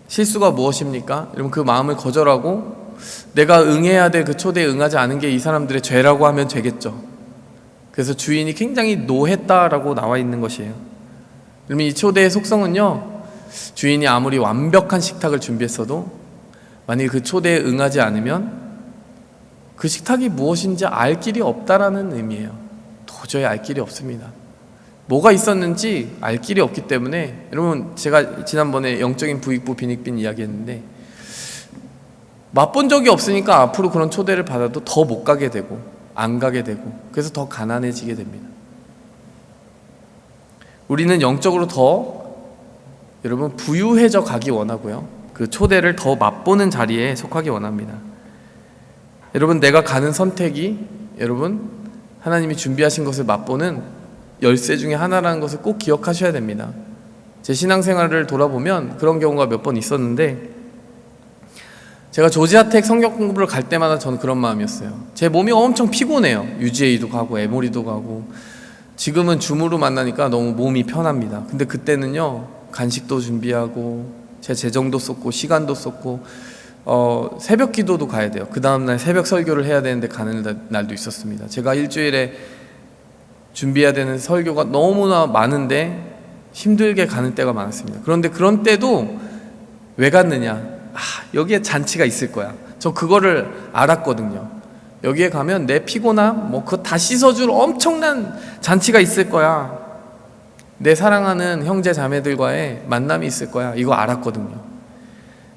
실수가 무엇입니까? 여러분 그 마음을 거절하고 내가 응해야 될 그 초대에 응하지 않은 게 이 사람들의 죄라고 하면 되겠죠. 그래서 주인이 굉장히 노했다라고 나와 있는 것이에요. 그러면 이 초대의 속성은요, 주인이 아무리 완벽한 식탁을 준비했어도 만약에 그 초대에 응하지 않으면 그 식탁이 무엇인지 알 길이 없다라는 의미예요. 도저히 알 길이 없습니다. 뭐가 있었는지 알 길이 없기 때문에, 여러분 제가 지난번에 영적인 부익부 빈익빈 이야기했는데 맛본 적이 없으니까 앞으로 그런 초대를 받아도 더 못 가게 되고 안 가게 되고 그래서 더 가난해지게 됩니다. 우리는 영적으로 더 여러분 부유해져 가기 원하고요, 그 초대를 더 맛보는 자리에 속하기 원합니다. 여러분 내가 가는 선택이 여러분 하나님이 준비하신 것을 맛보는 열쇠 중에 하나라는 것을 꼭 기억하셔야 됩니다. 제 신앙생활을 돌아보면 그런 경우가 몇 번 있었는데, 제가 조지아텍 성경 공부를 갈 때마다 저는 그런 마음이었어요. 제 몸이 엄청 피곤해요. UGA도 가고 에모리도 가고. 지금은 줌으로 만나니까 너무 몸이 편합니다. 근데 그때는요, 간식도 준비하고 제 재정도 썼고 시간도 썼고 새벽 기도도 가야 돼요. 그 다음날 새벽 설교를 해야 되는데 가는 날도 있었습니다. 제가 일주일에 준비해야 되는 설교가 너무나 많은데 힘들게 가는 때가 많았습니다. 그런데 그런 때도 왜 갔느냐, 여기에 잔치가 있을 거야. 저 그거를 알았거든요. 여기에 가면 내 피곤함 그거 다 씻어줄 엄청난 잔치가 있을 거야. 내 사랑하는 형제 자매들과의 만남이 있을 거야. 이거 알았거든요.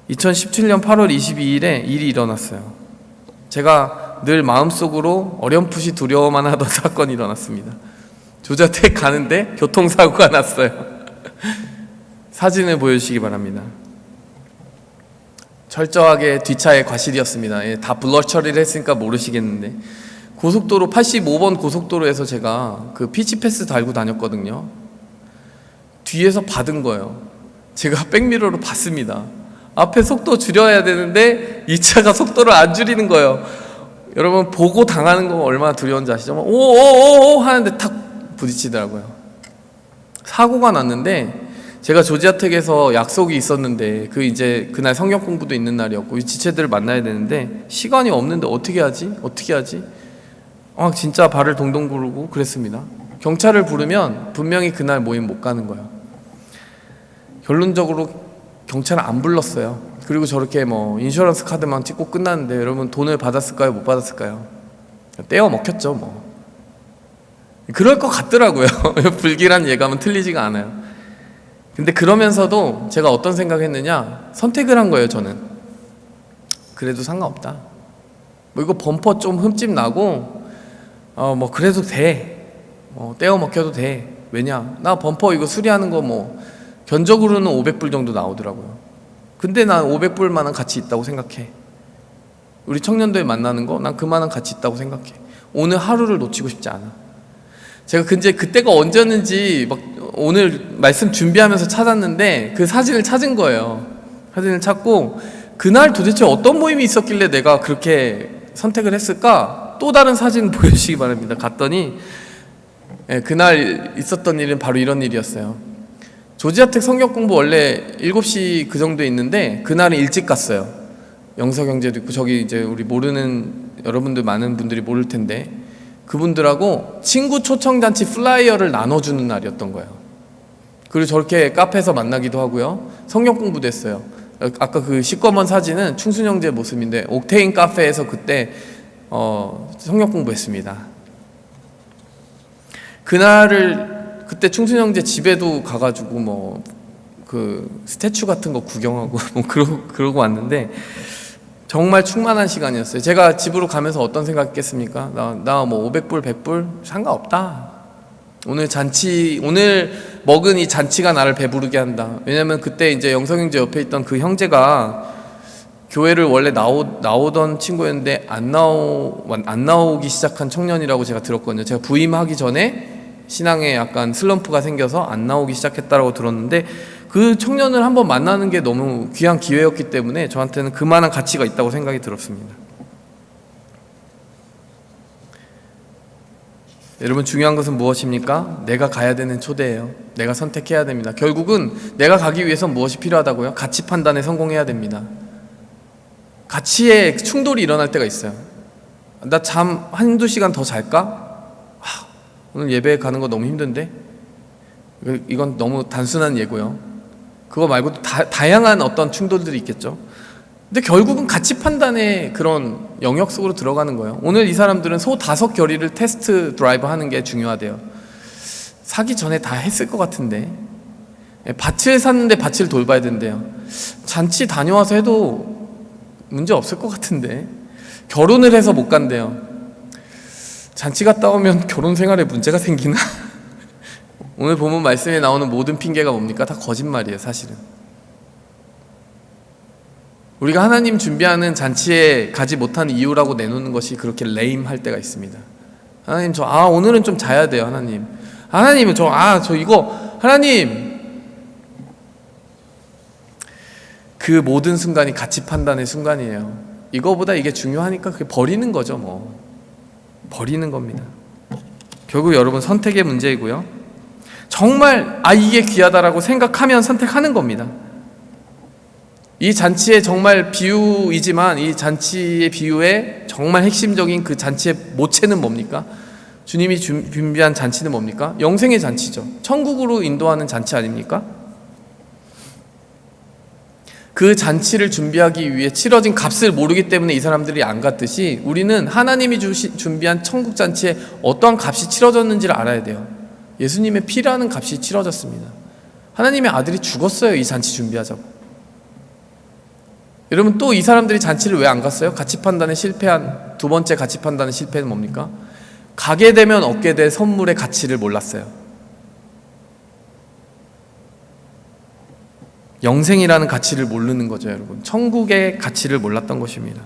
2017년 8월 22일에 일이 일어났어요. 제가 늘 마음속으로 어렴풋이 두려워만 하던 사건이 일어났습니다. 조자택 가는데 교통사고가 났어요. 사진을 보여주시기 바랍니다. 철저하게 뒷차에 과실이었습니다. 다 블러 처리를 했으니까 모르시겠는데, 고속도로 85번 고속도로에서 제가 그 피치패스 달고 다녔거든요. 뒤에서 받은 거예요. 제가 백미러로 봤습니다. 앞에 속도 줄여야 되는데 이 차가 속도를 안 줄이는 거예요. 여러분 보고 당하는 거 얼마나 두려운지 아시죠? 오오오오 하는데 탁 부딪히더라고요. 사고가 났는데 제가 조지아텍에서 약속이 있었는데 그 이제 그날 성경 공부도 있는 날이었고 이 지체들을 만나야 되는데 시간이 없는데 어떻게 하지? 진짜 발을 동동 구르고 그랬습니다. 경찰을 부르면 분명히 그날 모임 못 가는 거예요. 결론적으로 경찰을 안 불렀어요. 그리고 저렇게 뭐 인슈런스 카드만 찍고 끝났는데 여러분 돈을 받았을까요? 못 받았을까요? 떼어 먹혔죠 뭐. 그럴 것 같더라고요. 불길한 예감은 틀리지가 않아요. 근데 그러면서도 제가 어떤 생각했느냐, 선택을 한 거예요. 저는 그래도 상관없다. 뭐 이거 범퍼 좀 흠집 나고 뭐 그래도 돼. 떼어 먹혀도 돼. 왜냐, 나 범퍼 이거 수리하는 거 뭐 견적으로는 500불 정도 나오더라고요. 근데 난 500불만한 가치 있다고 생각해. 우리 청년들 만나는 거 난 그만한 가치 있다고 생각해. 오늘 하루를 놓치고 싶지 않아. 제가 근데 그때가 언제였는지 막 오늘 말씀 준비하면서 찾았는데 그 사진을 찾은 거예요. 사진을 찾고 그날 도대체 어떤 모임이 있었길래 내가 그렇게 선택을 했을까? 또 다른 사진 보여주시기 바랍니다. 갔더니 그날 있었던 일은 바로 이런 일이었어요. 조지아텍 성경 공부 원래 7시 그 정도에 있는데 그날은 일찍 갔어요. 영서경제도 있고 저기 이제 우리 모르는 여러분들 많은 분들이 모를 텐데 그분들하고 친구 초청잔치 플라이어를 나눠주는 날이었던 거예요. 그리고 저렇게 카페에서 만나기도 하고요. 성경 공부도 했어요. 아까 그 시꺼먼 사진은 충순형제 모습인데 옥테인 카페에서 그때 성경 공부했습니다. 그날을 그때 충순형제 집에도 가가지고 뭐 그 스태츄 같은 거 구경하고 뭐 그러고 왔는데 정말 충만한 시간이었어요. 제가 집으로 가면서 어떤 생각했겠습니까? 나 뭐 500불 100불 상관없다. 오늘 먹은 이 잔치가 나를 배부르게 한다. 왜냐면 그때 이제 영성형제 옆에 있던 그 형제가 교회를 원래 나오던 친구였는데 안 나오기 시작한 청년이라고 제가 들었거든요. 제가 부임하기 전에 신앙에 약간 슬럼프가 생겨서 안 나오기 시작했다라고 들었는데 그 청년을 한번 만나는 게 너무 귀한 기회였기 때문에 저한테는 그만한 가치가 있다고 생각이 들었습니다. 여러분, 중요한 것은 무엇입니까? 내가 가야 되는 초대예요. 내가 선택해야 됩니다. 결국은 내가 가기 위해선 무엇이 필요하다고요? 가치 판단에 성공해야 됩니다. 가치에 충돌이 일어날 때가 있어요. 나 잠 한두 시간 더 잘까? 오늘 예배 가는 거 너무 힘든데? 이건 너무 단순한 예고요. 그거 말고도 다양한 어떤 충돌들이 있겠죠. 근데 결국은 가치 판단의 그런 영역 속으로 들어가는 거예요. 오늘 이 사람들은 소 5결의를 테스트 드라이브 하는 게 중요하대요. 사기 전에 다 했을 것 같은데. 밭을 샀는데 밭을 돌봐야 된대요. 잔치 다녀와서 해도 문제 없을 것 같은데. 결혼을 해서 못 간대요. 잔치 갔다 오면 결혼 생활에 문제가 생기나? 오늘 본문 말씀에 나오는 모든 핑계가 뭡니까? 다 거짓말이에요, 사실은. 우리가 하나님 준비하는 잔치에 가지 못한 이유라고 내놓는 것이 그렇게 레임할 때가 있습니다. 하나님, 오늘은 좀 자야 돼요, 하나님. 하나님, 하나님. 그 모든 순간이 가치 판단의 순간이에요. 이거보다 이게 중요하니까 그게 버리는 거죠, 뭐. 버리는 겁니다. 결국 여러분, 선택의 문제이고요. 정말 이게 귀하다라고 생각하면 선택하는 겁니다. 이 잔치의 정말 비유이지만 이 잔치의 비유의 정말 핵심적인 그 잔치의 모체는 뭡니까? 주님이 준비한 잔치는 뭡니까? 영생의 잔치죠. 천국으로 인도하는 잔치 아닙니까? 그 잔치를 준비하기 위해 치러진 값을 모르기 때문에 이 사람들이 안 갔듯이 우리는 하나님이 준비한 천국 잔치에 어떠한 값이 치러졌는지를 알아야 돼요. 예수님의 피라는 값이 치러졌습니다. 하나님의 아들이 죽었어요. 이 잔치 준비하자고. 여러분, 또 이 사람들이 잔치를 왜 안 갔어요? 가치 판단에 실패한 두 번째 가치 판단의 실패는 뭡니까? 가게 되면 얻게 될 선물의 가치를 몰랐어요. 영생이라는 가치를 모르는 거죠, 여러분. 천국의 가치를 몰랐던 것입니다.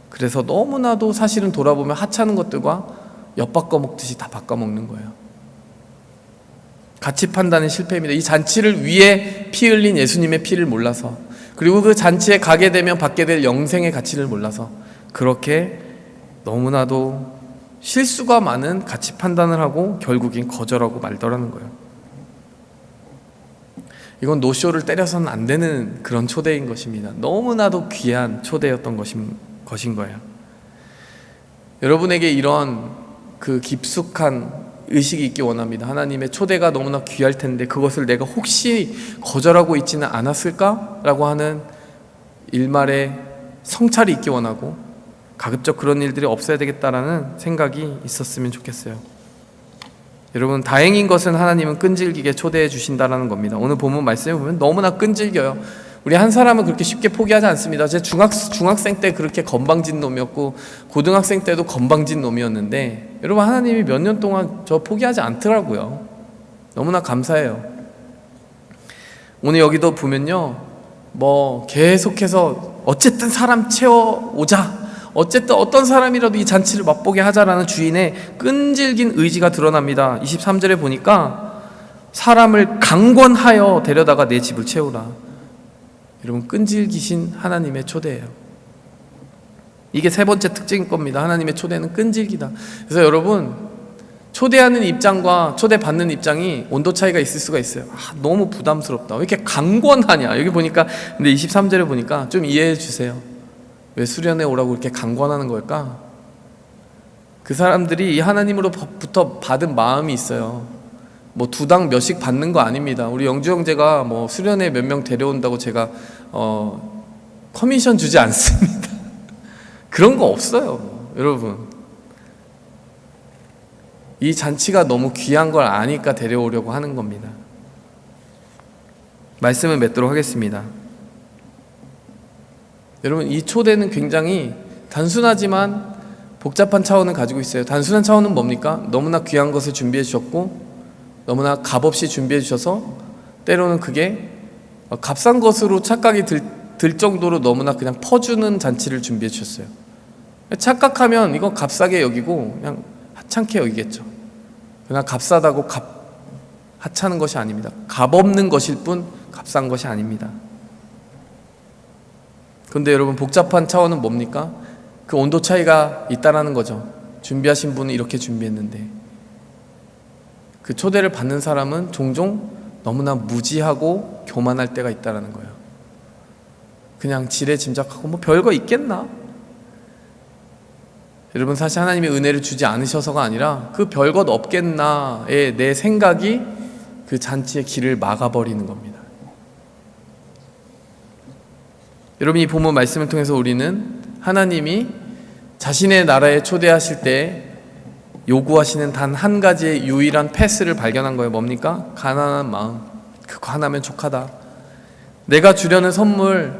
그래서 너무나도 사실은 돌아보면 하찮은 것들과 엿바꿔 먹듯이 다 바꿔 먹는 거예요. 가치 판단의 실패입니다. 이 잔치를 위해 피 흘린 예수님의 피를 몰라서, 그리고 그 잔치에 가게 되면 받게 될 영생의 가치를 몰라서 그렇게 너무나도 실수가 많은 가치 판단을 하고 결국엔 거절하고 말더라는 거예요. 이건 노쇼를 때려서는 안 되는 그런 초대인 것입니다. 너무나도 귀한 초대였던 것인 거예요. 여러분에게 이런 그 깊숙한 의식이 있기 원합니다. 하나님의 초대가 너무나 귀할 텐데 그것을 내가 혹시 거절하고 있지는 않았을까? 라고 하는 일말의 성찰이 있기 원하고 가급적 그런 일들이 없어야 되겠다라는 생각이 있었으면 좋겠어요. 여러분, 다행인 것은 하나님은 끈질기게 초대해 주신다라는 겁니다. 오늘 본문 말씀을 보면 너무나 끈질겨요. 우리 한 사람은 그렇게 쉽게 포기하지 않습니다. 제 중학생 때 그렇게 건방진 놈이었고 고등학생 때도 건방진 놈이었는데 여러분, 하나님이 몇 년 동안 저 포기하지 않더라고요. 너무나 감사해요. 오늘 여기도 보면요, 뭐 계속해서 어쨌든 사람 채워오자, 어쨌든 어떤 사람이라도 이 잔치를 맛보게 하자라는 주인의 끈질긴 의지가 드러납니다. 23절에 보니까 사람을 강권하여 데려다가 내 집을 채우라. 여러분, 끈질기신 하나님의 초대예요. 이게 세 번째 특징인 겁니다. 하나님의 초대는 끈질기다. 그래서 여러분, 초대하는 입장과 초대받는 입장이 온도 차이가 있을 수가 있어요. 너무 부담스럽다. 왜 이렇게 강권하냐. 여기 보니까, 근데 23절에 보니까 좀 이해해 주세요. 왜 수련회 오라고 이렇게 강권하는 걸까? 그 사람들이 이 하나님으로부터 받은 마음이 있어요. 뭐 두당 몇씩 받는 거 아닙니다. 우리 영주 형제가 뭐 수련회 몇 명 데려온다고 제가 커미션 주지 않습니다. 그런 거 없어요. 여러분, 이 잔치가 너무 귀한 걸 아니까 데려오려고 하는 겁니다. 말씀을 맺도록 하겠습니다. 여러분, 이 초대는 굉장히 단순하지만 복잡한 차원을 가지고 있어요. 단순한 차원은 뭡니까? 너무나 귀한 것을 준비해 주셨고 너무나 값없이 준비해 주셔서 때로는 그게 값싼 것으로 착각이 들 정도로 너무나 그냥 퍼주는 잔치를 준비해 주셨어요. 착각하면 이거 값싸게 여기고 그냥 하찮게 여기겠죠. 그러나 값싸다고 하찮은 것이 아닙니다. 값없는 것일 뿐 값싼 것이 아닙니다. 그런데 여러분, 복잡한 차원은 뭡니까? 그 온도 차이가 있다라는 거죠. 준비하신 분은 이렇게 준비했는데 그 초대를 받는 사람은 종종 너무나 무지하고 교만할 때가 있다라는 거예요. 그냥 지레짐작하고 뭐 별거 있겠나? 여러분, 사실 하나님이 은혜를 주지 않으셔서가 아니라 그 별것 없겠나의 내 생각이 그 잔치의 길을 막아버리는 겁니다. 여러분, 이 본문 말씀을 통해서 우리는 하나님이 자신의 나라에 초대하실 때 요구하시는 단 한 가지의 유일한 패스를 발견한 거예요. 뭡니까? 가난한 마음. 그거 하나면 족하다. 내가 주려는 선물,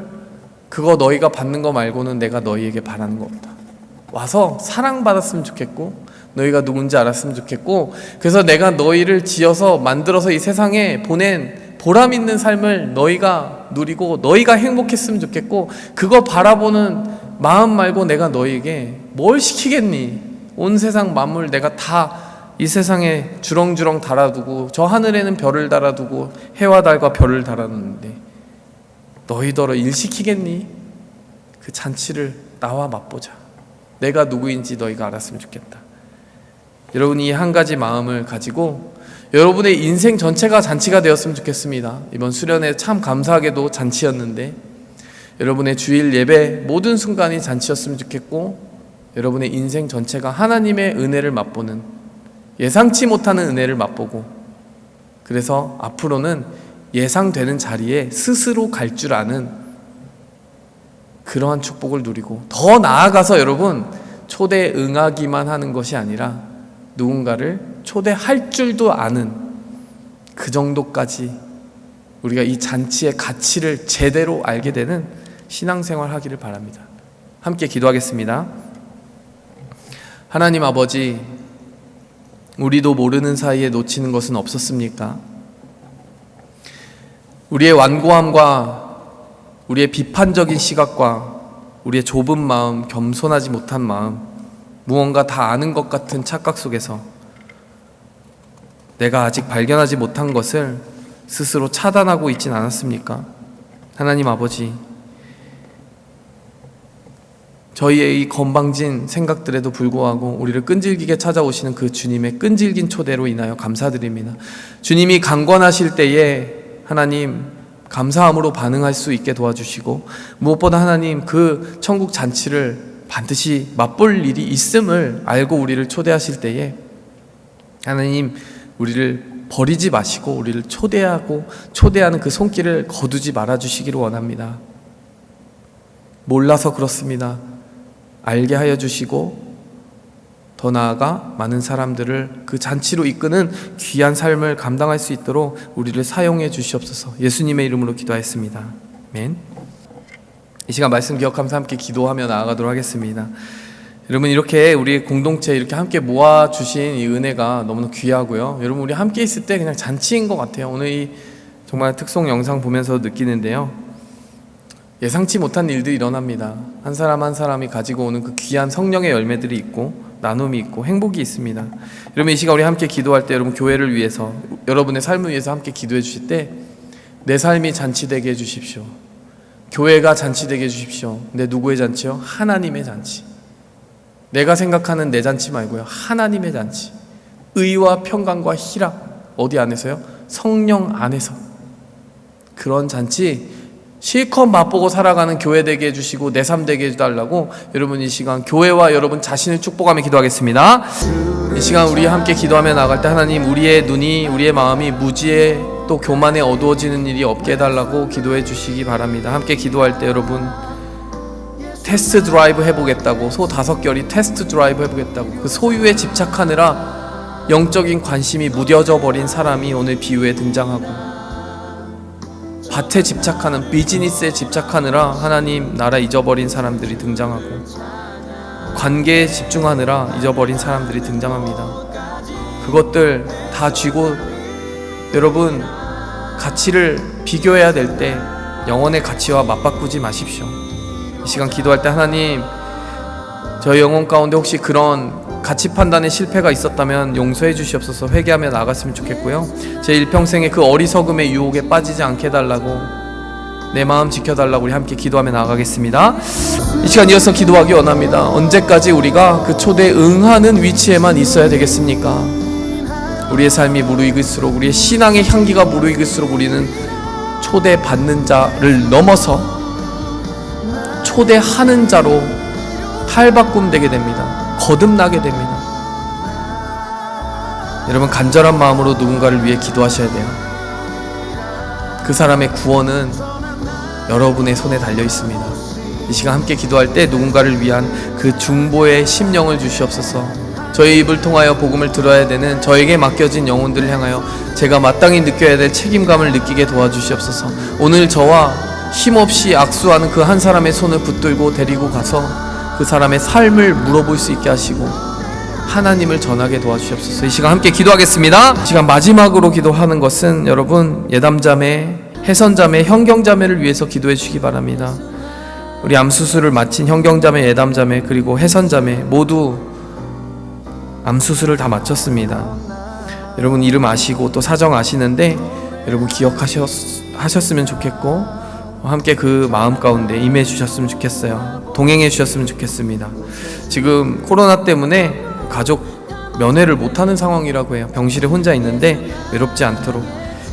그거 너희가 받는 거 말고는 내가 너희에게 바라는 거 없다. 와서 사랑받았으면 좋겠고 너희가 누군지 알았으면 좋겠고, 그래서 내가 너희를 지어서 만들어서 이 세상에 보낸 보람 있는 삶을 너희가 누리고 너희가 행복했으면 좋겠고, 그거 바라보는 마음 말고 내가 너희에게 뭘 시키겠니? 온 세상 만물 내가 다 이 세상에 주렁주렁 달아두고 저 하늘에는 별을 달아두고 해와 달과 별을 달아놓는데 너희더러 일 시키겠니? 그 잔치를 나와 맛보자. 내가 누구인지 너희가 알았으면 좋겠다. 여러분이 이 한 가지 마음을 가지고 여러분의 인생 전체가 잔치가 되었으면 좋겠습니다. 이번 수련회 참 감사하게도 잔치였는데 여러분의 주일 예배 모든 순간이 잔치였으면 좋겠고, 여러분의 인생 전체가 하나님의 은혜를 맛보는, 예상치 못하는 은혜를 맛보고, 그래서 앞으로는 예상되는 자리에 스스로 갈 줄 아는 그러한 축복을 누리고, 더 나아가서 여러분, 초대에 응하기만 하는 것이 아니라 누군가를 초대할 줄도 아는 그 정도까지 우리가 이 잔치의 가치를 제대로 알게 되는 신앙생활 하기를 바랍니다. 함께 기도하겠습니다. 하나님 아버지, 우리도 모르는 사이에 놓치는 것은 없었습니까? 우리의 완고함과 우리의 비판적인 시각과 우리의 좁은 마음, 겸손하지 못한 마음, 무언가 다 아는 것 같은 착각 속에서 내가 아직 발견하지 못한 것을 스스로 차단하고 있진 않았습니까? 하나님 아버지, 저희의 이 건방진 생각들에도 불구하고 우리를 끈질기게 찾아오시는 그 주님의 끈질긴 초대로 인하여 감사드립니다. 주님이 강권하실 때에 하나님, 감사함으로 반응할 수 있게 도와주시고, 무엇보다 하나님 그 천국 잔치를 반드시 맛볼 일이 있음을 알고 우리를 초대하실 때에 하나님 우리를 버리지 마시고 우리를 초대하는 그 손길을 거두지 말아주시기를 원합니다. 몰라서 그렇습니다. 알게 하여 주시고 더 나아가 많은 사람들을 그 잔치로 이끄는 귀한 삶을 감당할 수 있도록 우리를 사용해 주시옵소서. 예수님의 이름으로 기도하였습니다. 아멘. 이 시간 말씀 기억하면서 함께 기도하며 나아가도록 하겠습니다. 여러분, 이렇게 우리 공동체 이렇게 함께 모아주신 이 은혜가 너무나 귀하고요. 여러분, 우리 함께 있을 때 그냥 잔치인 것 같아요. 오늘 이 정말 특송 영상 보면서 느끼는데요, 예상치 못한 일들이 일어납니다. 한 사람 한 사람이 가지고 오는 그 귀한 성령의 열매들이 있고 나눔이 있고 행복이 있습니다. 여러분, 이 시간 우리 함께 기도할 때 여러분 교회를 위해서, 여러분의 삶을 위해서 함께 기도해 주실 때 내 삶이 잔치되게 해주십시오. 교회가 잔치되게 해주십시오. 근데 누구의 잔치요? 하나님의 잔치. 내가 생각하는 내 잔치 말고요, 하나님의 잔치. 의와 평강과 희락, 어디 안에서요? 성령 안에서. 그런 잔치 실컷 맛보고 살아가는 교회 되게 해주시고 내 삶 되게 해달라고 여러분 이 시간 교회와 여러분 자신을 축복하며 기도하겠습니다. 이 시간 우리 함께 기도하며 나갈 때 하나님 우리의 눈이, 우리의 마음이 무지에 또 교만에 어두워지는 일이 없게 해달라고 기도해 주시기 바랍니다. 함께 기도할 때 여러분 테스트 드라이브 해보겠다고, 소 5결이 테스트 드라이브 해보겠다고 그 소유에 집착하느라 영적인 관심이 무뎌져 버린 사람이 오늘 비유에 등장하고, 밭에 집착하는, 비즈니스에 집착하느라 하나님 나라 잊어버린 사람들이 등장하고, 관계에 집중하느라 잊어버린 사람들이 등장합니다. 그것들 다 쥐고 여러분 가치를 비교해야 될 때 영혼의 가치와 맞바꾸지 마십시오. 이 시간 기도할 때 하나님 저희 영혼 가운데 혹시 그런 가치 판단에 실패가 있었다면 용서해 주시옵소서. 회개하며 나아갔으면 좋겠고요. 제 일평생에 그 어리석음의 유혹에 빠지지 않게 해달라고, 내 마음 지켜달라고 우리 함께 기도하며 나아가겠습니다. 이 시간 이어서 기도하기 원합니다. 언제까지 우리가 그 초대에 응하는 위치에만 있어야 되겠습니까? 우리의 삶이 무르익을수록, 우리의 신앙의 향기가 무르익을수록 우리는 초대받는 자를 넘어서 초대하는 자로 탈바꿈 되게 됩니다. 거듭나게 됩니다. 여러분 간절한 마음으로 누군가를 위해 기도하셔야 돼요. 그 사람의 구원은 여러분의 손에 달려 있습니다. 이 시간 함께 기도할 때 누군가를 위한 그 중보의 심령을 주시옵소서. 저희 입을 통하여 복음을 들어야 되는 저에게 맡겨진 영혼들을 향하여 제가 마땅히 느껴야 될 책임감을 느끼게 도와주시옵소서. 오늘 저와 힘없이 악수하는 그 한 사람의 손을 붙들고 데리고 가서 그 사람의 삶을 물어볼 수 있게 하시고 하나님을 전하게 도와주시옵소서. 이 시간 함께 기도하겠습니다. 이 시간 마지막으로 기도하는 것은 여러분 예담자매, 해선자매, 형경자매를 위해서 기도해 주시기 바랍니다. 우리 암수술을 마친 형경자매, 예담자매 그리고 해선자매 모두 암수술을 다 마쳤습니다. 여러분 이름 아시고 또 사정 아시는데 여러분 기억하셨으면 좋겠고 함께 그 마음 가운데 임해 주셨으면 좋겠어요. 동행해 주셨으면 좋겠습니다. 지금 코로나 때문에 가족 면회를 못하는 상황이라고 해요. 병실에 혼자 있는데 외롭지 않도록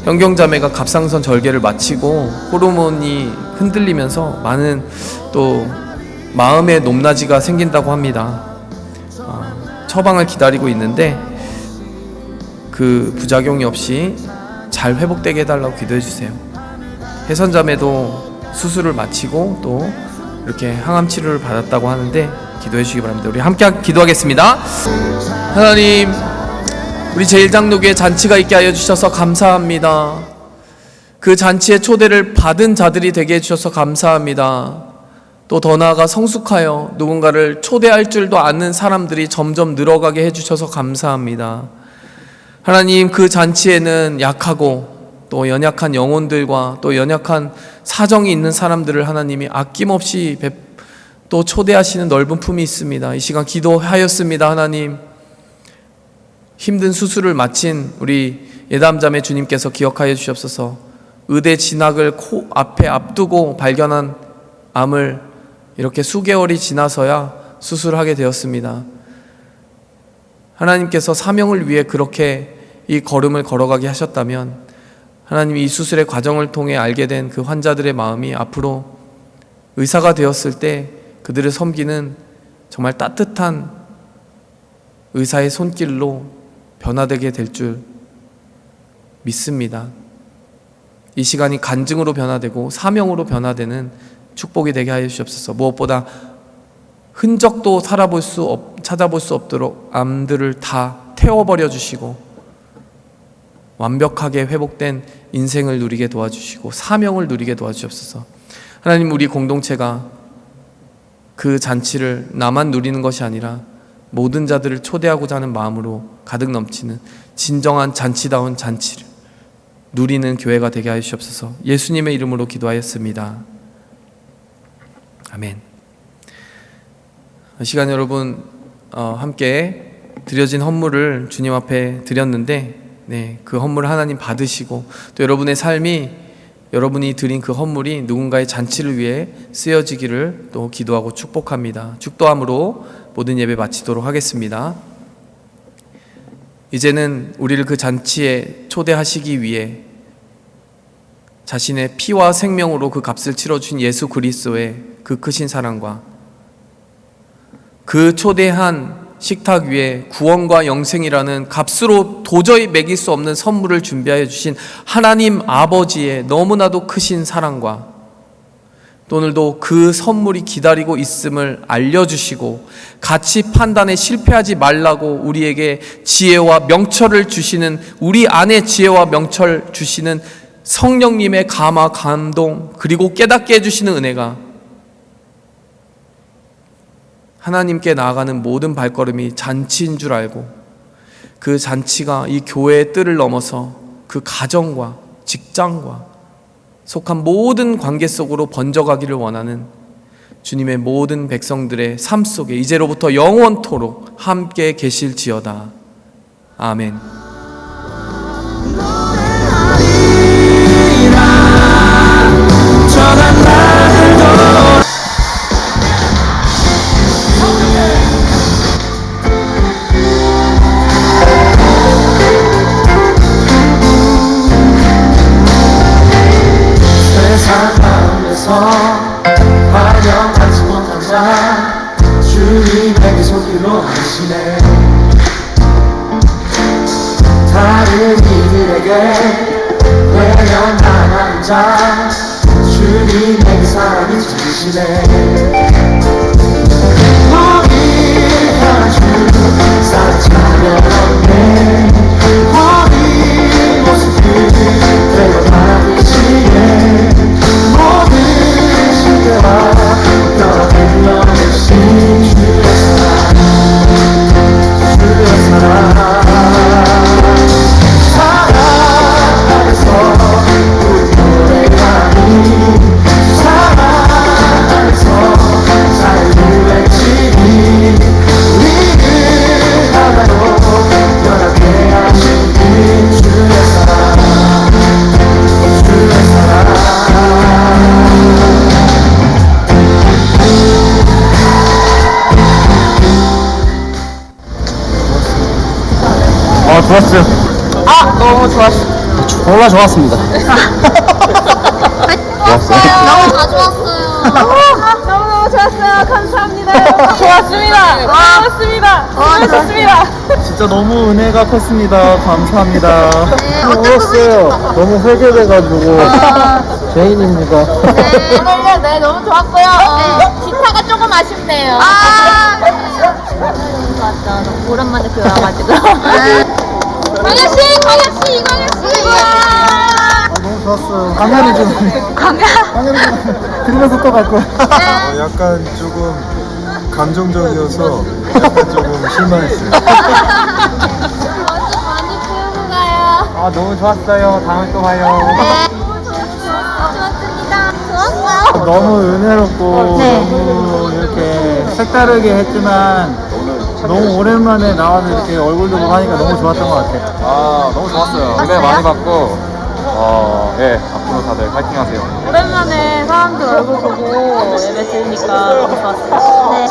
형경자매가 갑상선 절개를 마치고 호르몬이 흔들리면서 많은 또 마음의 높낮이가 생긴다고 합니다. 처방을 기다리고 있는데 그 부작용이 없이 잘 회복되게 해달라고 기도해 주세요. 해선자매도 수술을 마치고 또 이렇게 항암 치료를 받았다고 하는데 기도해 주시기 바랍니다. 우리 함께 기도하겠습니다. 하나님, 우리 제1장로교회 잔치가 있게 하여 주셔서 감사합니다. 그 잔치의 초대를 받은 자들이 되게 해주셔서 감사합니다. 또 더 나아가 성숙하여 누군가를 초대할 줄도 아는 사람들이 점점 늘어가게 해주셔서 감사합니다. 하나님, 그 잔치에는 약하고 또 연약한 영혼들과 또 연약한 사정이 있는 사람들을 하나님이 아낌없이 또 초대하시는 넓은 품이 있습니다. 이 시간 기도하였습니다. 하나님, 힘든 수술을 마친 우리 예담자매 주님께서 기억하여 주시옵소서. 의대 진학을 코 앞에 앞두고 발견한 암을 이렇게 수개월이 지나서야 수술하게 되었습니다. 하나님께서 사명을 위해 그렇게 이 걸음을 걸어가게 하셨다면 하나님이 이 수술의 과정을 통해 알게 된 그 환자들의 마음이 앞으로 의사가 되었을 때 그들을 섬기는 정말 따뜻한 의사의 손길로 변화되게 될 줄 믿습니다. 이 시간이 간증으로 변화되고 사명으로 변화되는 축복이 되게 하여 주시옵소서. 무엇보다 흔적도 찾아볼 수 없도록 암들을 다 태워버려 주시고 완벽하게 회복된 인생을 누리게 도와주시고 사명을 누리게 도와주옵소서. 하나님, 우리 공동체가 그 잔치를 나만 누리는 것이 아니라 모든 자들을 초대하고자 하는 마음으로 가득 넘치는 진정한 잔치다운 잔치를 누리는 교회가 되게 하여 주옵소서. 예수님의 이름으로 기도하였습니다. 아멘. 이 시간 여러분 함께 드려진 헌물을 주님 앞에 드렸는데 그 헌물을 하나님 받으시고 또 여러분의 삶이 여러분이 드린 그 헌물이 누군가의 잔치를 위해 쓰여지기를 또 기도하고 축복합니다. 축도함으로 모든 예배 마치도록 하겠습니다. 이제는 우리를 그 잔치에 초대하시기 위해 자신의 피와 생명으로 그 값을 치러주신 예수 그리스도의 그 크신 사랑과 그 초대한 식탁 위에 구원과 영생이라는 값으로 도저히 매길 수 없는 선물을 준비하여 주신 하나님 아버지의 너무나도 크신 사랑과 또 오늘도 그 선물이 기다리고 있음을 알려주시고 가치 판단에 실패하지 말라고 우리에게 지혜와 명철을 주시는, 우리 안에 지혜와 명철 주시는 성령님의 감화 감동 그리고 깨닫게 해주시는 은혜가 하나님께 나아가는 모든 발걸음이 잔치인 줄 알고 그 잔치가 이 교회의 뜰을 넘어서 그 가정과 직장과 속한 모든 관계 속으로 번져가기를 원하는 주님의 모든 백성들의 삶 속에 이제로부터 영원토록 함께 계실지어다. 아멘. 세상 가운데서 환영하지 못한 자 주님에게 손길로 하시네. 다른 이들에게 외면당하는 자 주님에게 사랑이 주시네. 우리 향한 주 사랑 차별 없네. 우리 모습을 그대로 받으시네. 모든 시대와 변화된 영신 주의 사랑, 주의 사랑. 사랑 안에서 우리 노래하니, 사랑 안에서 자유를 외치니, 우리를 하나로 변하게 하시는 주의 사랑, 주의 사랑. 좋았어요. 너무 좋았어. 정말 좋았습니다. 너무 다 좋았어요. 너무너무 좋았어요. 감사합니다. 좋았습니다. 좋았습니다. 좋았습니다. 진짜 너무 은혜가 컸습니다. 감사합니다. 네, 어떤 부분이 좋았어요. 너무 회개돼가지고 죄인입니다. 네, 너무 좋았고요. 네, 기타가 조금 아쉽네요. 맞아. 너무 오랜만에 교회 와가지고. 광야씨, 이광야씨. 너무 좋았어요. 강연을 좀 들으면서 또 갈 거야. 약간 조금 감정적이어서 약간 조금 실망했어요. 많이 배우고 가요. 너무 좋았어요. 다음에 또 봐요. 좋았습니다. 좋았어요. 너무 은혜롭고 네. 너무 이렇게 색다르게 했지만 너무 오랜만에 나와서 이렇게 얼굴도 보고 하니까 너무 좋았던 것 같아요. 너무 좋았어요. 은혜 많이 받고 앞으로 다들 파이팅 하세요. 오랜만에 사람들 얼굴 보고 예배 드리니까 너무 좋았어요. 네.